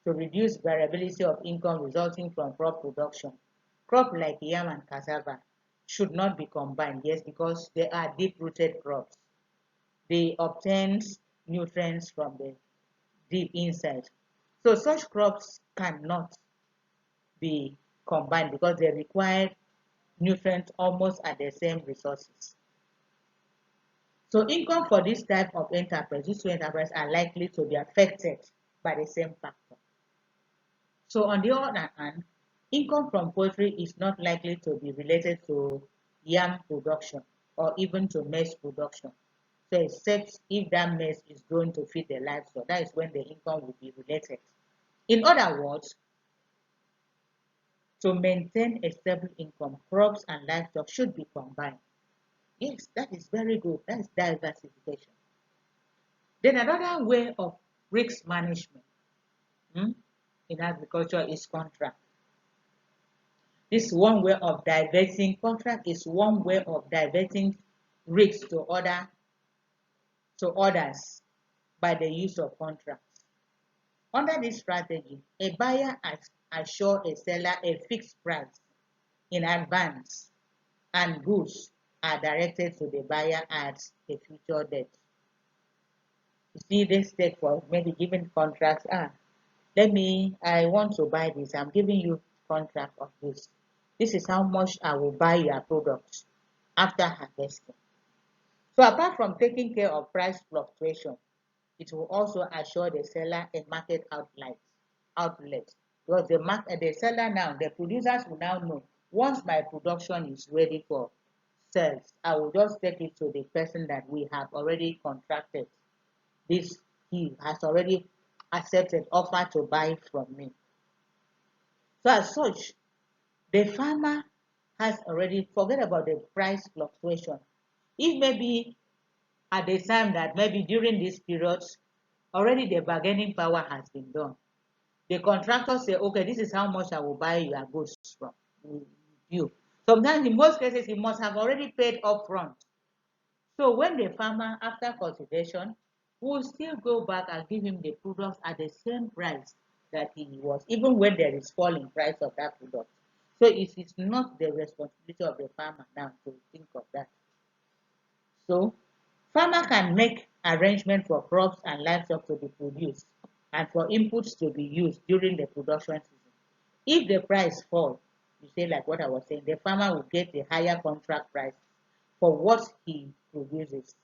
to reduce variability of income resulting from crop production. Crop like yam and cassava should not be combined, yes, because they are deep-rooted crops. They obtain nutrients from the deep inside. So such crops cannot be combined because they require nutrients almost at the same resources. So income for this type of enterprise, these two enterprises are likely to be affected by the same factor. So on the other hand, income from poultry is not likely to be related to yam production or even to maize production. So except if that maize is grown to feed the livestock, that is when the income will be related. In other words, to maintain a stable income, crops and livestock should be combined. Yes, that is very good. That is diversification. Then another way of risk management in agriculture is contract. This one way of diverting contract is one way of diverting risks to others by the use of contracts. Under this strategy, a buyer assures a seller a fixed price in advance, and goods are directed to the buyer at a future date. You see, this take for maybe giving contracts. I want to buy this. I'm giving you contract of this. This is how much I will buy your products after harvesting. So apart from taking care of price fluctuation, it will also assure the seller a market outlet. Because the seller now, the producers will now know, once my production is ready for sales, I will just take it to the person that we have already contracted. He has already accepted offer to buy from me. So as such, the farmer has already forget about the price fluctuation. If maybe at the time that maybe during this period, already the bargaining power has been done. The contractor say, okay, this is how much I will buy your goods from you. Sometimes, in most cases, he must have already paid upfront. So when the farmer, after cultivation, will still go back and give him the products at the same price that he was, even when there is fall in price of that product. So it is not the responsibility of the farmer now to think of that. So farmer can make arrangement for crops and livestock to be produced and for inputs to be used during the production season. If the price falls, you say like what I was saying, the farmer will get the higher contract price for what he produces.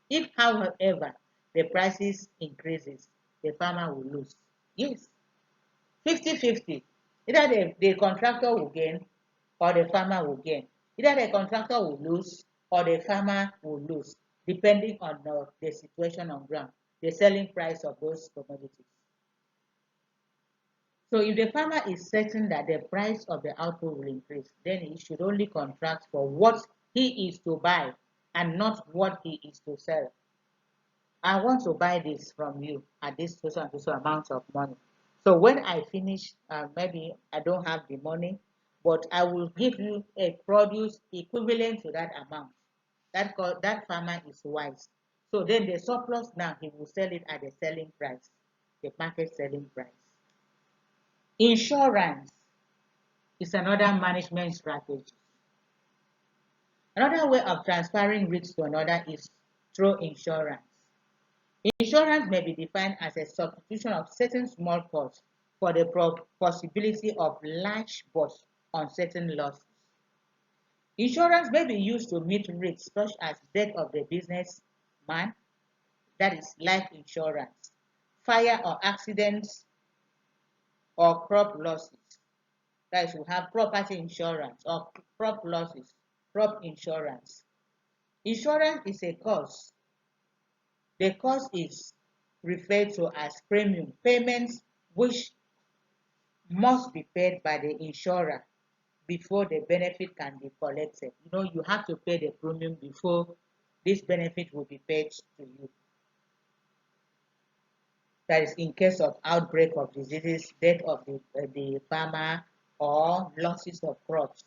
If, however, the prices increases, the farmer will lose. Yes, 50-50. Either the contractor will gain or the farmer will gain. Either the contractor will lose or the farmer will lose, depending on the situation on ground, the selling price of those commodities. So if the farmer is certain that the price of the output will increase, then he should only contract for what he is to buy and not what he is to sell. I want to buy this from you at this so amount of money. So when I finish, maybe I don't have the money, but I will give you a produce equivalent to that amount. That farmer is wise. So then the surplus now he will sell it at the selling price, the market selling price. Insurance is another management strategy. Another way of transferring risks to another is through insurance. Insurance may be defined as a substitution of certain small costs for the possibility of large but uncertain losses. Insurance may be used to meet risks such as death of the businessman, that is life insurance, fire or accidents or crop losses. That is, we have property insurance or crop losses, crop insurance. Insurance is a cost. The cost is referred to as premium payments, which must be paid by the insurer before the benefit can be collected. You have to pay the premium before this benefit will be paid to you. That is in case of outbreak of diseases, death of the farmer, or losses of crops.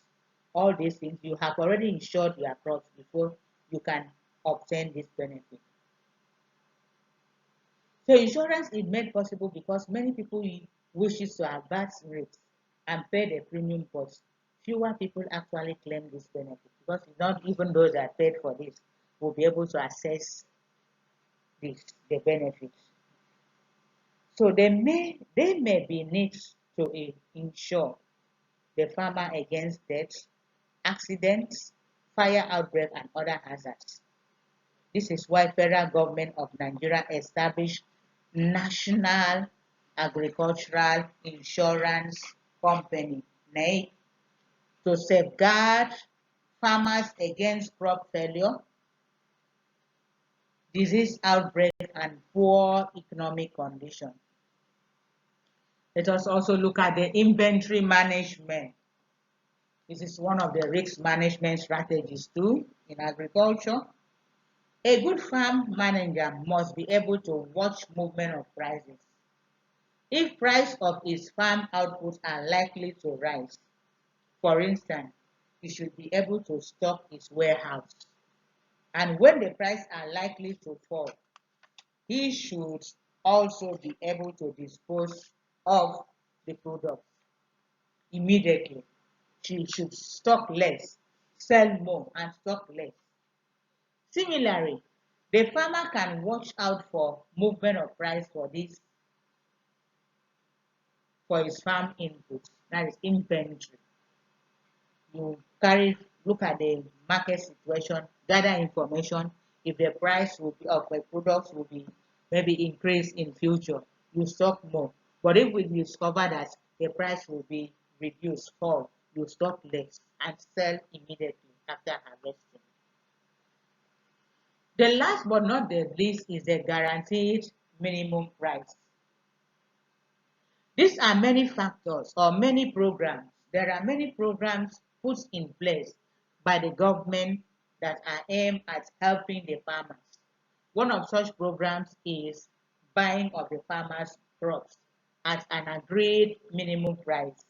All these things, you have already insured your crops before you can obtain this benefit. So insurance is made possible because many people wishes to avert risks and pay the premium, but fewer people actually claim this benefit because not even those that paid for this will be able to access the benefit. So there may be needs to insure the farmer against death, accidents, fire outbreak, and other hazards. This is why federal government of Nigeria established National Agricultural Insurance Company, NAIC, to safeguard farmers against crop failure, disease outbreak, and poor economic condition. Let us also look at the inventory management. This is one of the risk management strategies too in agriculture. A good farm manager must be able to watch movement of prices. If price of his farm outputs are likely to rise, for instance, he should be able to stock his warehouse. And when the prices are likely to fall, he should also be able to dispose of the product immediately. He should stock less, sell more, and stock less. Similarly, the farmer can watch out for movement of price for his farm inputs, that is inventory. You look at the market situation, gather information. If the price of the products will be maybe increased in future, you stock more. But if we discover that the price will be reduced, fall, you stock less and sell immediately after harvesting. The last but not the least is the guaranteed minimum price. These are many factors or many programs. There are many programs put in place by the government that are aimed at helping the farmers. One of such programs is buying of the farmers' crops at an agreed minimum price.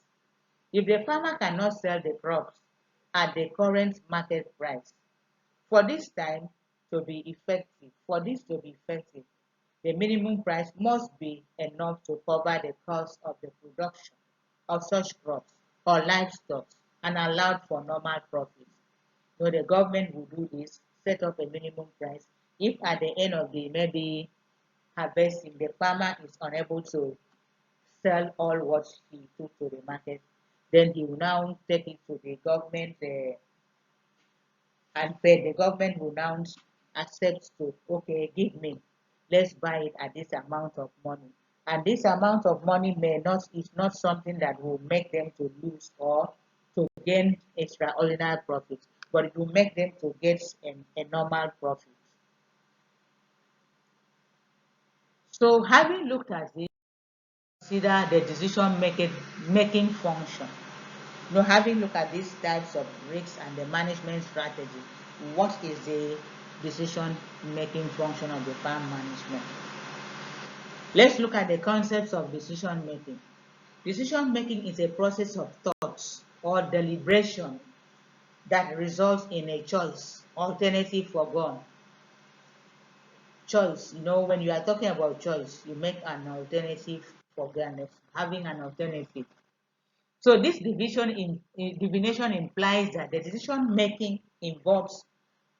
If the farmer cannot sell the crops at the current market price. For this time to be effective, for this to be effective, the minimum price must be enough to cover the cost of the production of such crops or livestock and allowed for normal profits. So the government will do this, set up a minimum price. If at the end of the maybe harvesting, the farmer is unable to sell all what he took to the market, then he will now take it to the government and pay. The government will now accept to, okay, give me, let's buy it at this amount of money. And this amount of money may not is not something that will make them to lose or to gain extraordinary profit, but it will make them to get a normal profit. So having looked at this, consider the decision making function. Having looked at these types of risks and the management strategy, what is the decision making function of the farm management? Let's look at the concepts of decision making. Decision making is a process of thoughts or deliberation that results in a choice, alternative foregone. Choice, when you are talking about choice, you make an alternative foregone, having an alternative. So this division implies that the decision making involves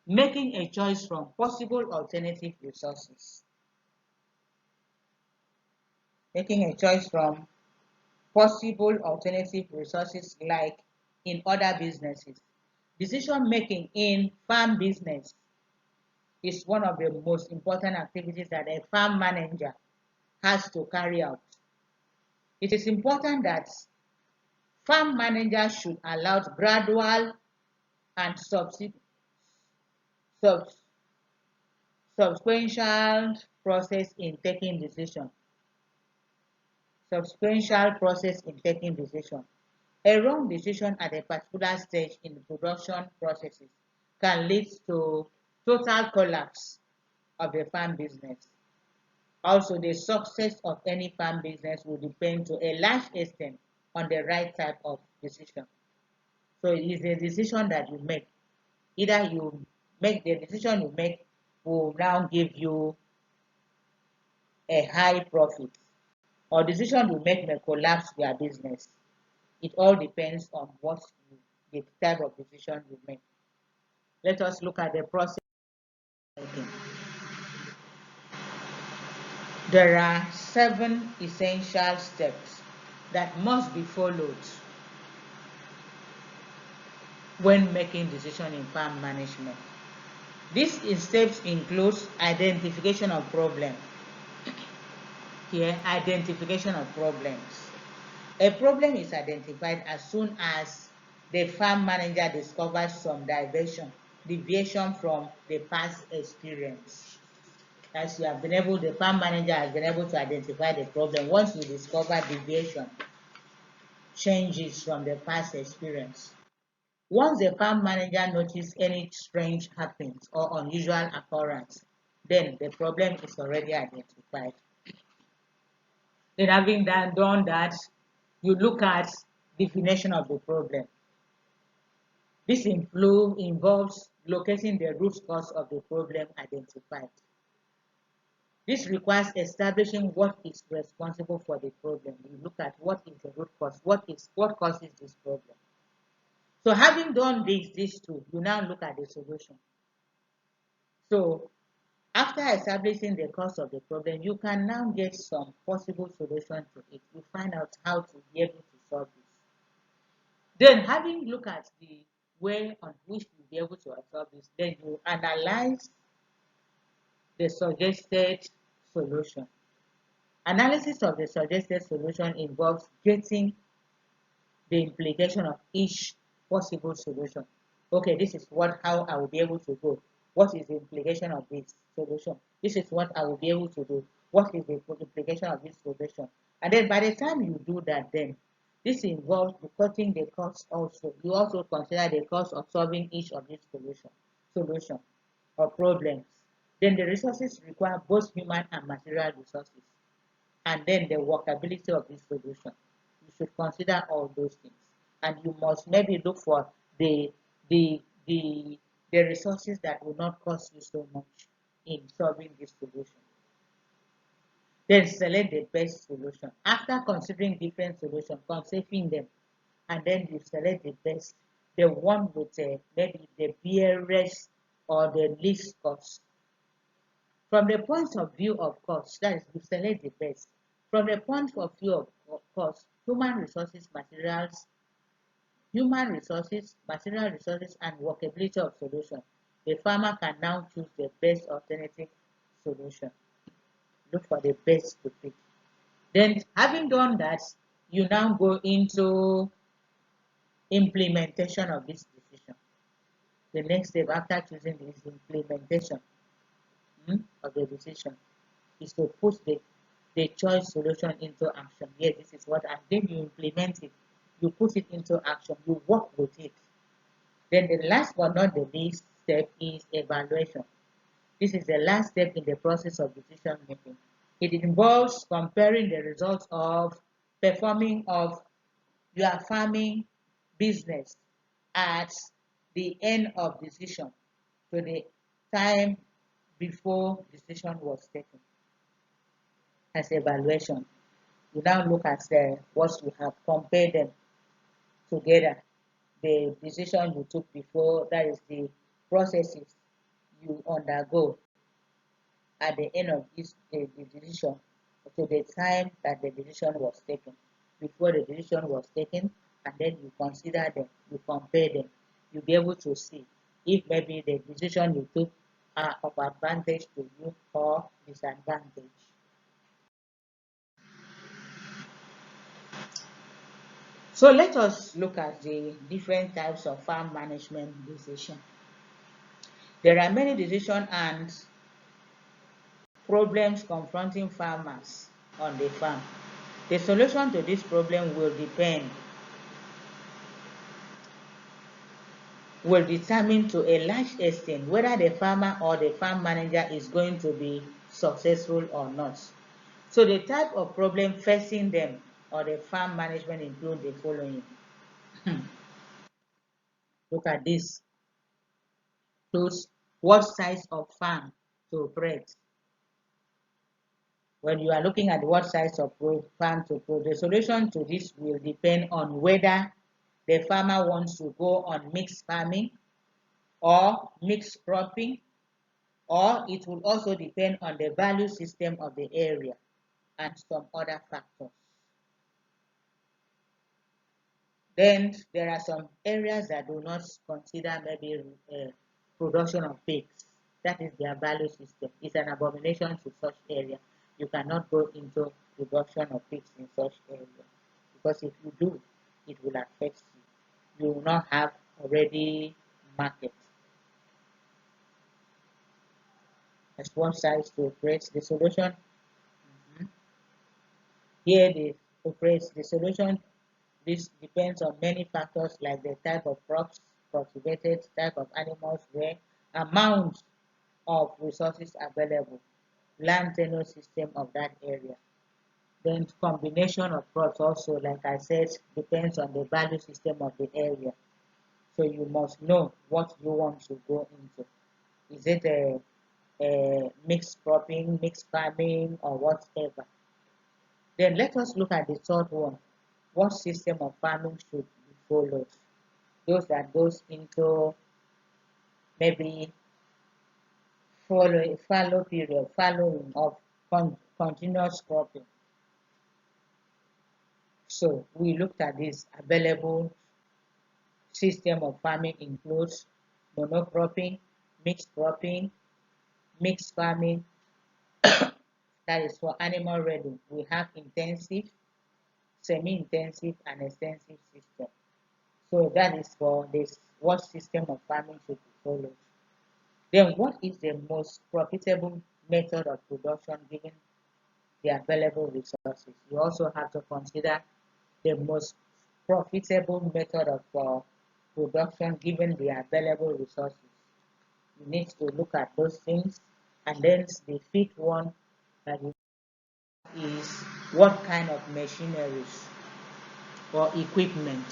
making a choice from possible alternative resources. Making a choice from possible alternative resources like in other businesses. Decision making in farm business is one of the most important activities that a farm manager has to carry out. It is important that farm managers should allow gradual and sub subsequential process in taking decision. Subsequential process in taking decision. A wrong decision at a particular stage in the production processes can lead to total collapse of the farm business. Also, the success of any farm business will depend to a large extent on the right type of decision. So it is a decision that you make. Either you make the decision you make will now give you a high profit, or decision you make may collapse your business. It all depends on the type of decision you make. Let us look at the process. There are 7 essential steps that must be followed when making decision in farm management. These steps include identification of problem. Here, identification of problems. A problem is identified as soon as the farm manager discovers some deviation from the past experience. As the farm manager has been able to identify the problem. Once you discover deviation, changes from the past experience. Once the farm manager notices any strange happenings or unusual occurrence, then the problem is already identified. Then having done that, you look at definition of the problem. This involves locating the root cause of the problem identified. This requires establishing what is responsible for the problem. You look at what is the root cause, what causes this problem. So having done these two, you now look at the solution. So after establishing the cause of the problem, you can now get some possible solution to it. You find out how to be able to solve this. Then having looked at the way on which you'll be able to solve this, then you analyze the suggested solution. Analysis of the suggested solution involves getting the implication of each possible solution. Okay, this is how I will be able to go. What is the implication of this solution? This is what I will be able to do. What is the implication of this solution? And then by the time you do that, then this involves cutting the cost also. You also consider the cost of solving each of these solution or problems. Then the resources require both human and material resources. And then the workability of this solution. You should consider all those things. And you must maybe look for the the the the resources that will not cost you so much in solving this solution. Then select the best solution. After considering different solutions, considering them, and then you select the best, the one with maybe the barest or the least cost. From the point of view of cost, that is, you select the best. From the point of view of cost, human resources, material resources, and workability of solution, the farmer can now choose the best alternative solution. Look for the best to pick. Then, having done that, you now go into implementation of this decision. The next step after choosing this implementation of the decision is to put the choice solution into action. Yes, this is what, and then you implement it. You put it into action. You work with it. Then the last but not the least step is evaluation. This is the last step in the process of decision making. It involves comparing the results of performing of your farming business at the end of decision to the time before decision was taken as evaluation. You now look at what you have, compare them together. The decision you took before, that is the processes you undergo at the end of the decision to the time that the decision was taken, before the decision was taken, and then you consider them, you compare them, you'll be able to see if maybe the decision you took are of advantage to you or disadvantage. So let us look at the different types of farm management decision. There are many decisions and problems confronting farmers on the farm. The solution to this problem will determine to a large extent whether the farmer or the farm manager is going to be successful or not. So the type of problem facing them or the farm management include the following. Look at this. Choose what size of farm to operate. When you are looking at what size of farm to grow, the solution to this will depend on whether the farmer wants to go on mixed farming or mixed cropping, or it will also depend on the value system of the area and some other factors. Then there are some areas that do not consider maybe production of pigs. That is their value system. It's an abomination to such area. You cannot go into production of pigs in such area, because if you do, it will affect you. You will not have already market. As one size to operate the solution. Here the operates the solution. This depends on many factors like the type of crops cultivated, type of animals, where amount of resources available, land tenure system of that area. Then combination of crops also, like I said, depends on the value system of the area. So you must know what you want to go into. Is it a mixed cropping, mixed farming, or whatever? Then let us look at the third one. What system of farming should be followed? Those that goes into maybe following of continuous cropping. So we looked at this. Available system of farming includes monocropping, mixed farming, that is for animal rearing. We have intensive, semi-intensive, and extensive system. So that is for this, what system of farming should be followed. Then what is the most profitable method of production given the available resources? You also have to consider the most profitable method of production given the available resources. You need to look at those things. And then the fifth one that is what kind of machineries or equipment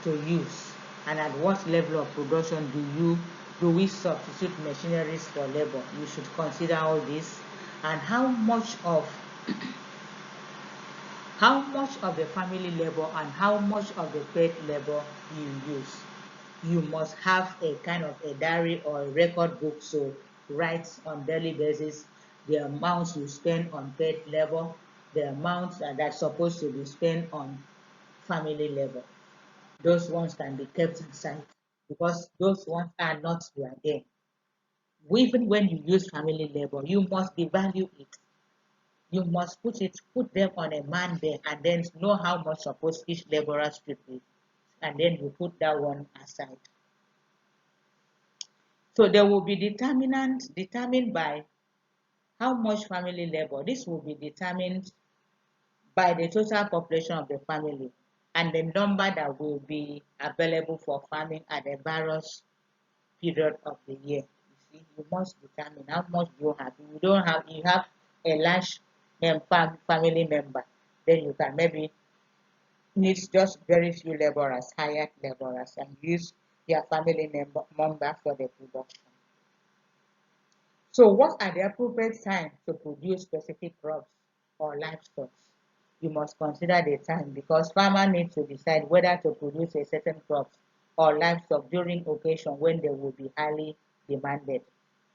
to use. and at what level of production do we substitute machineries for labor. You should consider all this, and how much of the family labor and how much of the paid labor you use. You must have a kind of a diary or a record book, so write on daily basis the amounts you spend on paid labor, the amounts that's supposed to be spent on family labor. Those ones can be kept aside because those ones are not your gain. Even when you use family labor, you must devalue it. You must put them on a man day and then know how much suppose each laborer should be, and then you put that one aside. So there will be determined by how much family labor. This will be determined by the total population of the family and the number that will be available for farming at the various period of the year. You see, you must determine how much you have. If you don't have, you have a large family member, then you can maybe need just very few laborers, hired laborers, and use their family member for the production. So what are the appropriate times to produce specific crops or livestock? You must consider the time because farmers need to decide whether to produce a certain crop or livestock during occasion when they will be highly demanded.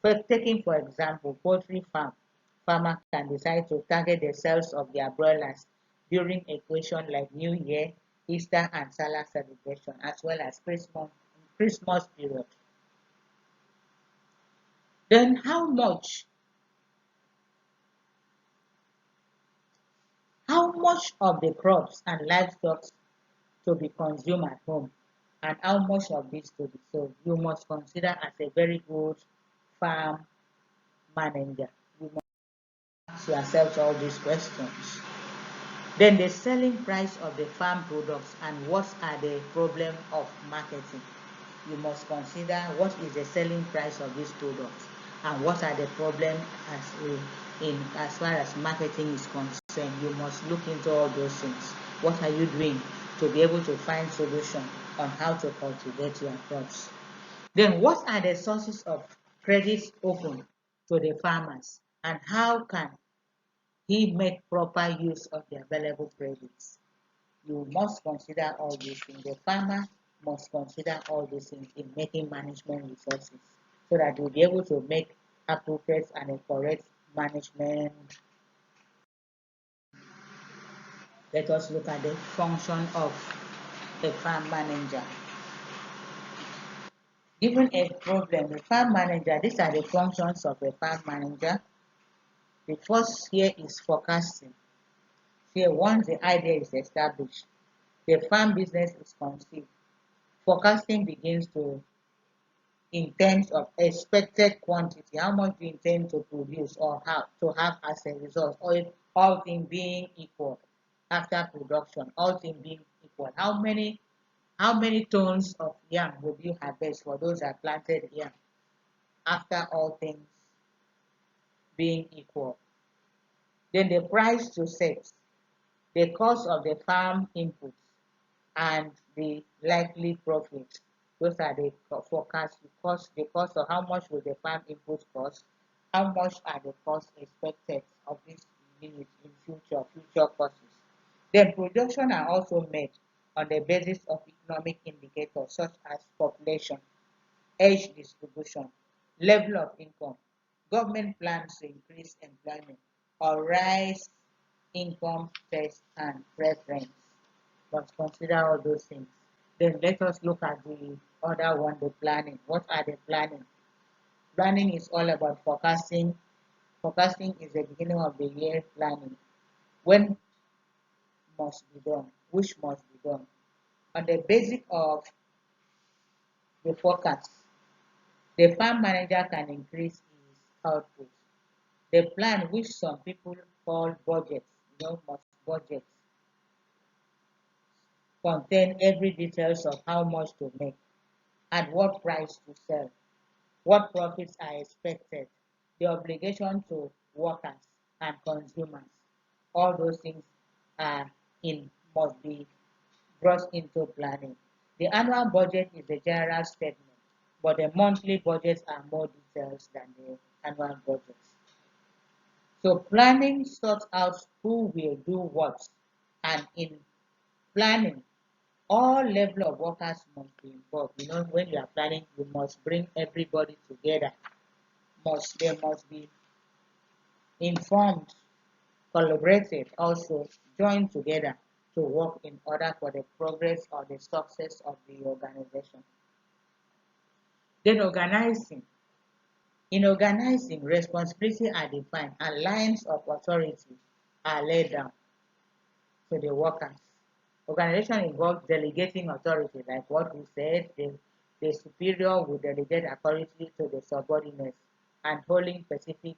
But taking for example, poultry farmer can decide to target the sales of their broilers during occasion like New Year, Easter, and Salah celebration, as well as Christmas period. Then how much of the crops and livestock to be consumed at home and how much of this to be sold? You must consider as a very good farm manager. You must ask yourself all these questions. Then the selling price of the farm products and what are the problem of marketing. You must consider what is the selling price of these products and what are the problems as far as marketing is concerned. You must look into all those things. What are you doing to be able to find solution on how to cultivate your crops? Then what are the sources of credit open to the farmers and how can he make proper use of the available credits? You must consider all these things. The farmer must consider all these things in making management resources so that you'll be able to make appropriate and a correct management. Let us look at the function of a farm manager. Given a problem, the farm manager, these are the functions of a farm manager. The first here is forecasting. Here, once the idea is established, the farm business is conceived. Forecasting begins to in terms of expected quantity, how much you intend to produce or how to have as a result, or if all things being equal after production, all things being equal, how many tons of yam will you harvest for those that planted yam after all things being equal? Then the price to set, the cost of the farm inputs, and the likely profit. Those are the forecast, the cost of how much will the farm input cost, how much are the costs expected of this unit in future costs. Then projections are also made on the basis of economic indicators such as population, age distribution, level of income, government plans to increase employment or rise income tax and preference. Must consider all those things. Then let us look at the other one, the planning. What are the planning? Planning is all about forecasting. Forecasting is the beginning of the year planning. When must be done? Which must be done? On the basis of the forecast, the farm manager can increase his output. The plan, which some people call budget, must budget, contain every details of how much to make, at what price to sell, what profits are expected, the obligation to workers and consumers. All those things are in must be brought into planning. The annual budget is the general statement, but the monthly budgets are more detailed than the annual budgets. So planning sorts out who will do what, and in planning, all level of workers must be involved. When you are planning, you must bring everybody together. They must be informed, collaborated, also joined together to work in order for the progress or the success of the organization. Then organizing. In organizing, responsibility are defined and lines of authority are laid down to the workers. Organization involves delegating authority, like what we said, the superior will delegate authority to the subordinates and holding specific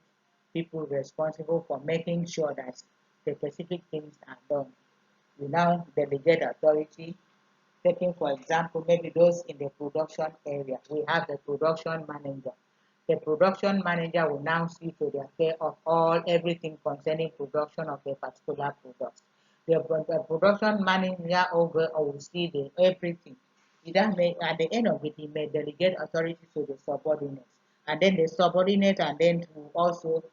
people responsible for making sure that the specific things are done. We now delegate authority. Taking, for example, maybe those in the production area, we have the production manager. The production manager will now see to the care of everything concerning production of a particular product. The production manager over will see the everything. At the end of it, he may delegate authority to the subordinates, and then the subordinate, and then will also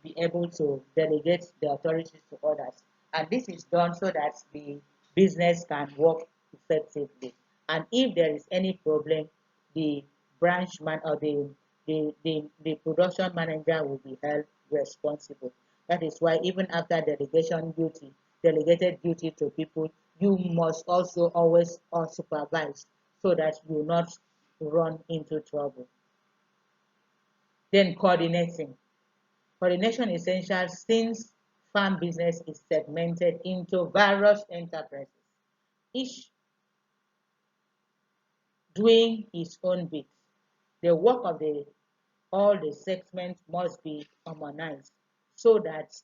be able to delegate the authorities to others. And this is done so that the business can work effectively. And if there is any problem, the branch man or the production manager will be held responsible. That is why even after delegated duty to people, you must also always supervise so that you will not run into trouble. Then coordinating. Coordination is essential since farm business is segmented into various enterprises, each doing its own bit. The work of all the segments must be harmonized so that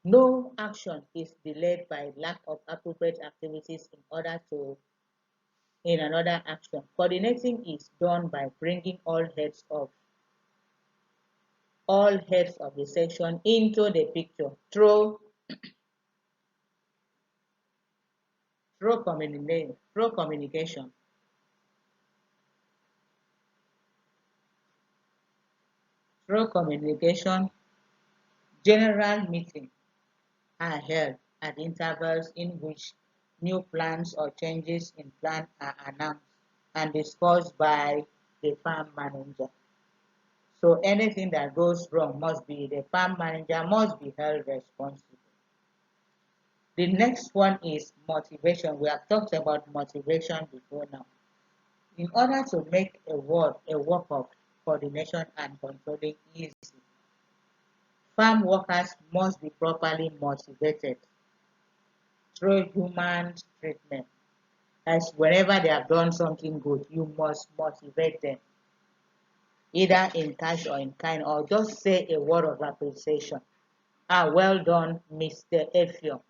no action is delayed by lack of appropriate activities in another action. Coordinating is done by bringing all heads of the section into the picture through communication. Through communication, general meetings are held at intervals in which new plans or changes in plan are announced and discussed by the farm manager. So anything that goes wrong the farm manager must be held responsible. The next one is motivation. We have talked about motivation before now. In order to make a work of coordination and controlling easy, farm workers must be properly motivated through human treatment. As whenever they have done something good, you must motivate them, either in cash or in kind, or just say a word of appreciation. Ah, well done, Mr. Effiong.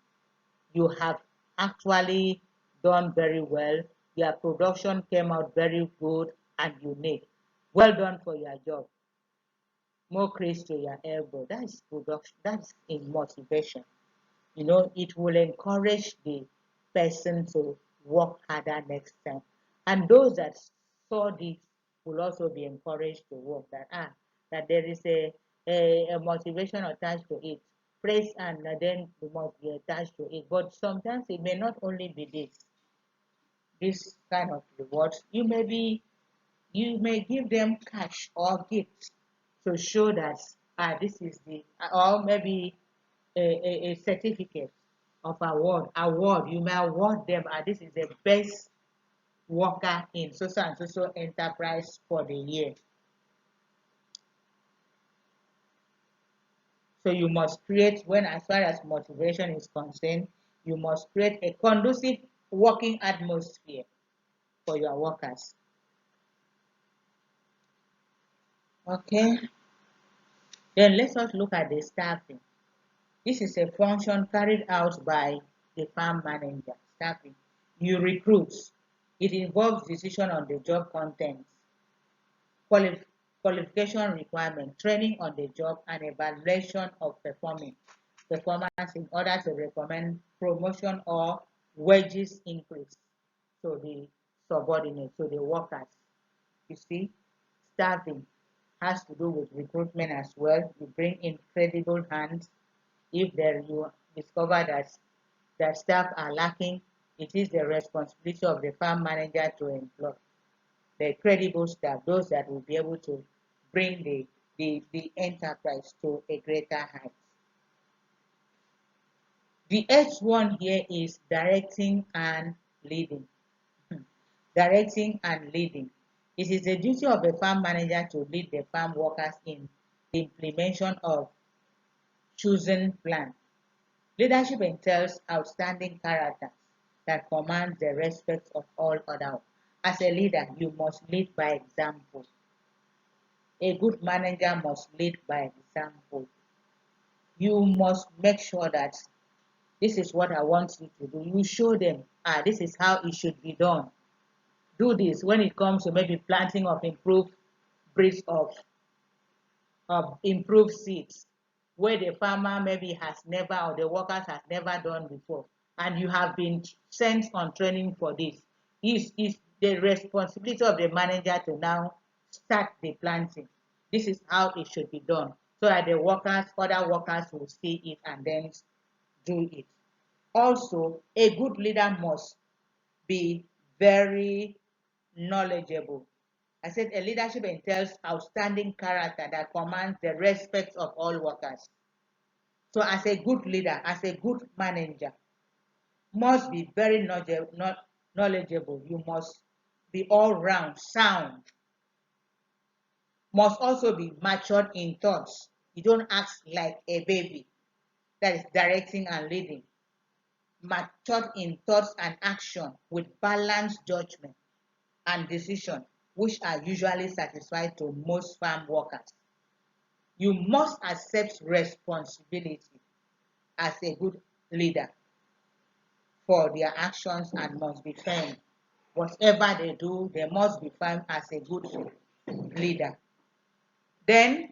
You have actually done very well. Your production came out very good and unique. Well done for your job. More praise to your elbow. That is production. That's in motivation. It will encourage the person to work harder next time. And those that saw this will also be encouraged to work that there is a motivation attached to it. Praise and then you must be attached to it. But sometimes it may not only be this kind of rewards. You may give them cash or gifts to show that this is or maybe a certificate of award. You may award them this is the best worker in so and so enterprise for the year. So you must create, when as far as motivation is concerned, you must create a conducive working atmosphere for your workers. Okay, then let us look at the staffing. This is a function carried out by the farm manager. Staffing. You recruit. It involves decision on the job contents, qualification requirement, training on the job, and evaluation of performance in order to recommend promotion or wages increase. to the subordinates, to the workers. You see, staffing has to do with recruitment as well. You bring in credible hands. If there you discover that staff are lacking, it is the responsibility of the farm manager to employ the credible staff, those that will be able to bring the enterprise to a greater height. The H one here is directing and leading. Directing and leading. It is the duty of the farm manager to lead the farm workers in the implementation of chosen plan. Leadership entails outstanding characters that command the respect of all others. As a leader, you must lead by example. A good manager must lead by example. You must make sure that this is what I want you to do. You show them, this is how it should be done. Do this when it comes to maybe planting of improved breeds of improved seeds where the farmer maybe has never or the workers has never done before, and you have been sent on training for this. Is the responsibility of the manager to now start the planting. This is how it should be done so that the workers, other workers will see it and then do it. Also, a good leader must be very knowledgeable. I said a leadership entails outstanding character that commands the respect of all workers. So as a good leader, as a good manager, must be very knowledgeable. You must be all round, sound. Must also be matured in thoughts. You don't act like a baby. That is directing and leading. Matured in thoughts and action with balanced judgment and decision, which are usually satisfied to most farm workers. You must accept responsibility as a good leader for their actions and must be firm. Whatever they do, they must be firm as a good leader. Then,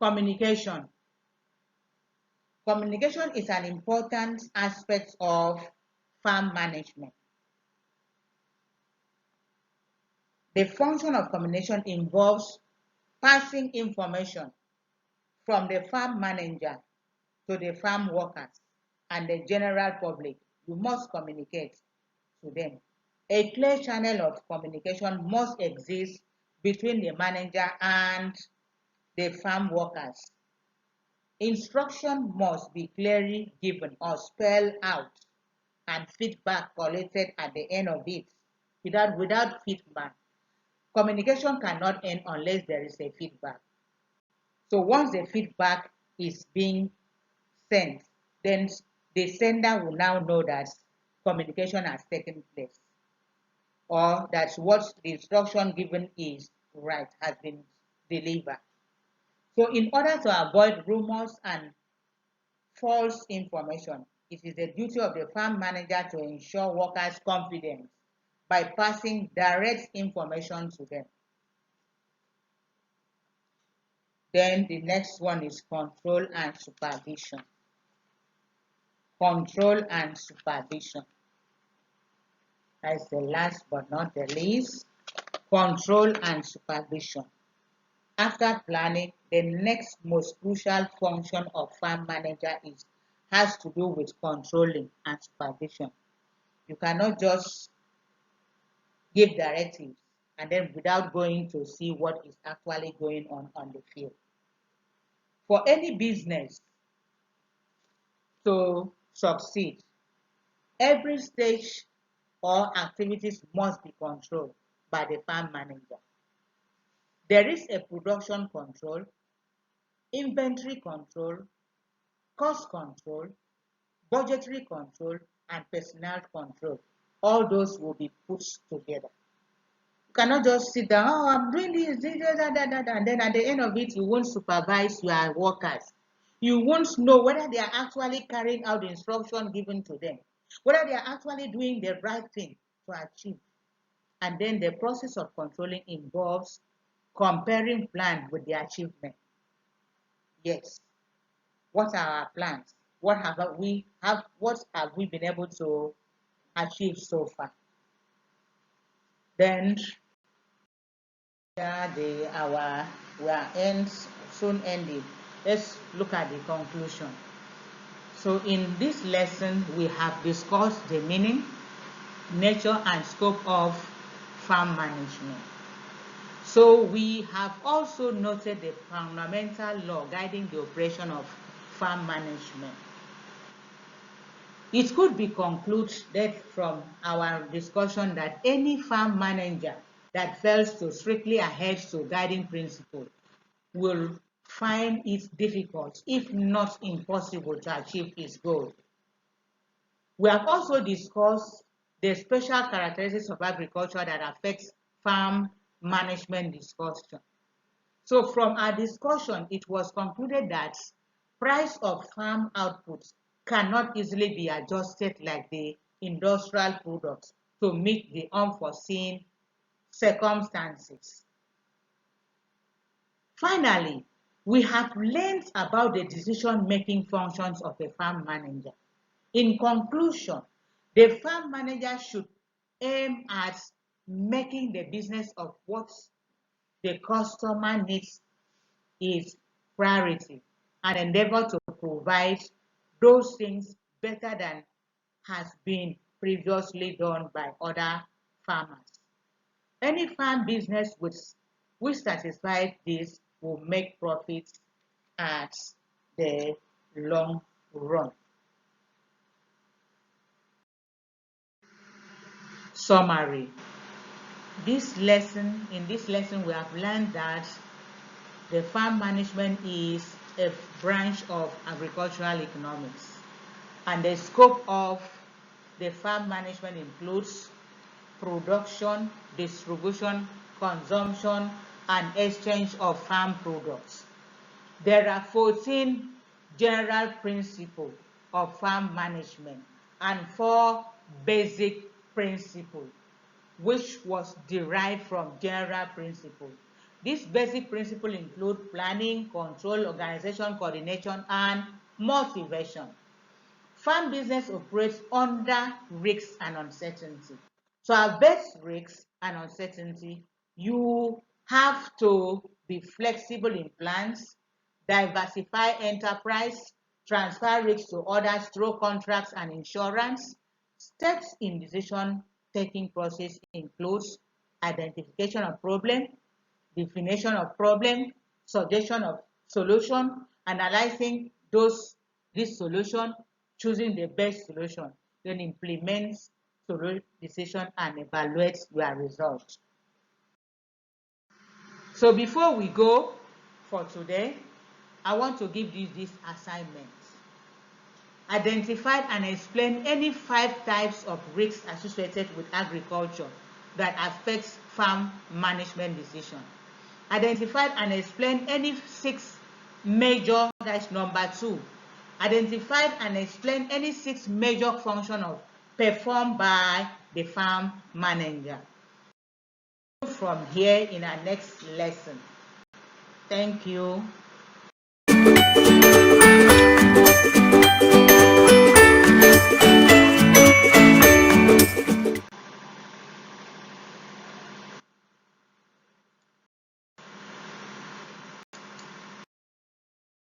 communication. Communication is an important aspect of farm management. The function of communication involves passing information from the farm manager to the farm workers and the general public. You must communicate to them. A clear channel of communication must exist between the manager and the farm workers. Instruction must be clearly given or spelled out and feedback collected at the end of it. Without feedback, communication cannot end unless there is a feedback. So once the feedback is being sent, then the sender will now know that communication has taken place or that what the instruction given is right, has been delivered. So in order to avoid rumors and false information, it is the duty of the farm manager to ensure workers' confidence by passing direct information to them. Then the next one is control and supervision. Control and supervision. That's the last but not the least. Control and supervision. After planning, the next most crucial function of farm manager has to do with controlling and supervision. You cannot just give directives and then without going to see what is actually going on the field. For any business to succeed, every stage or activities must be controlled by the farm manager. There is a production control, inventory control, cost control, budgetary control, and personnel control. All those will be put together. You cannot just sit down, I'm doing this, and then at the end of it, you won't supervise your workers. You won't know whether they are actually carrying out the instruction given to them, whether they are actually doing the right thing to achieve. And then the process of controlling involves comparing plan with the achievement. Yes. What are our plans? What have we been able to achieved so far. Then we are soon ending. Let's look at the conclusion. So in this lesson, we have discussed the meaning, nature, and scope of farm management. So we have also noted the fundamental law guiding the operation of farm management. It could be concluded from our discussion that any farm manager that fails to strictly adhere to guiding principles will find it difficult, if not impossible, to achieve its goal. We have also discussed the special characteristics of agriculture that affects farm management discussion. So from our discussion, it was concluded that price of farm outputs cannot easily be adjusted like the industrial products to meet the unforeseen circumstances. Finally, we have learned about the decision-making functions of a farm manager. In conclusion, the farm manager should aim at making the business of what the customer needs is priority and endeavor to provide those things better than has been previously done by other farmers. Any farm business which satisfies this will make profits at the long run. Summary. In this lesson, we have learned that the farm management is a branch of agricultural economics, and the scope of the farm management includes production, distribution, consumption, and exchange of farm products. There are 14 general principles of farm management and 4 basic principles, which was derived from general principles. These basic principles include planning, control, organization, coordination, and motivation. Farm business operates under risks and uncertainty. To avoid risks and uncertainty, you have to be flexible in plans, diversify enterprise, transfer risks to others through contracts and insurance. Steps in decision-taking process includes identification of problem, definition of problem, suggestion of solution, analyzing this solution, choosing the best solution, then implement solution decision and evaluate your result. So before we go for today, I want to give you this assignment. Identify and explain any 5 types of risks associated with agriculture that affects farm management decisions. Identify and explain any 6 major, that's number 2. Identify and explain any 6 major functions performed by the farm manager. From here in our next lesson. Thank you.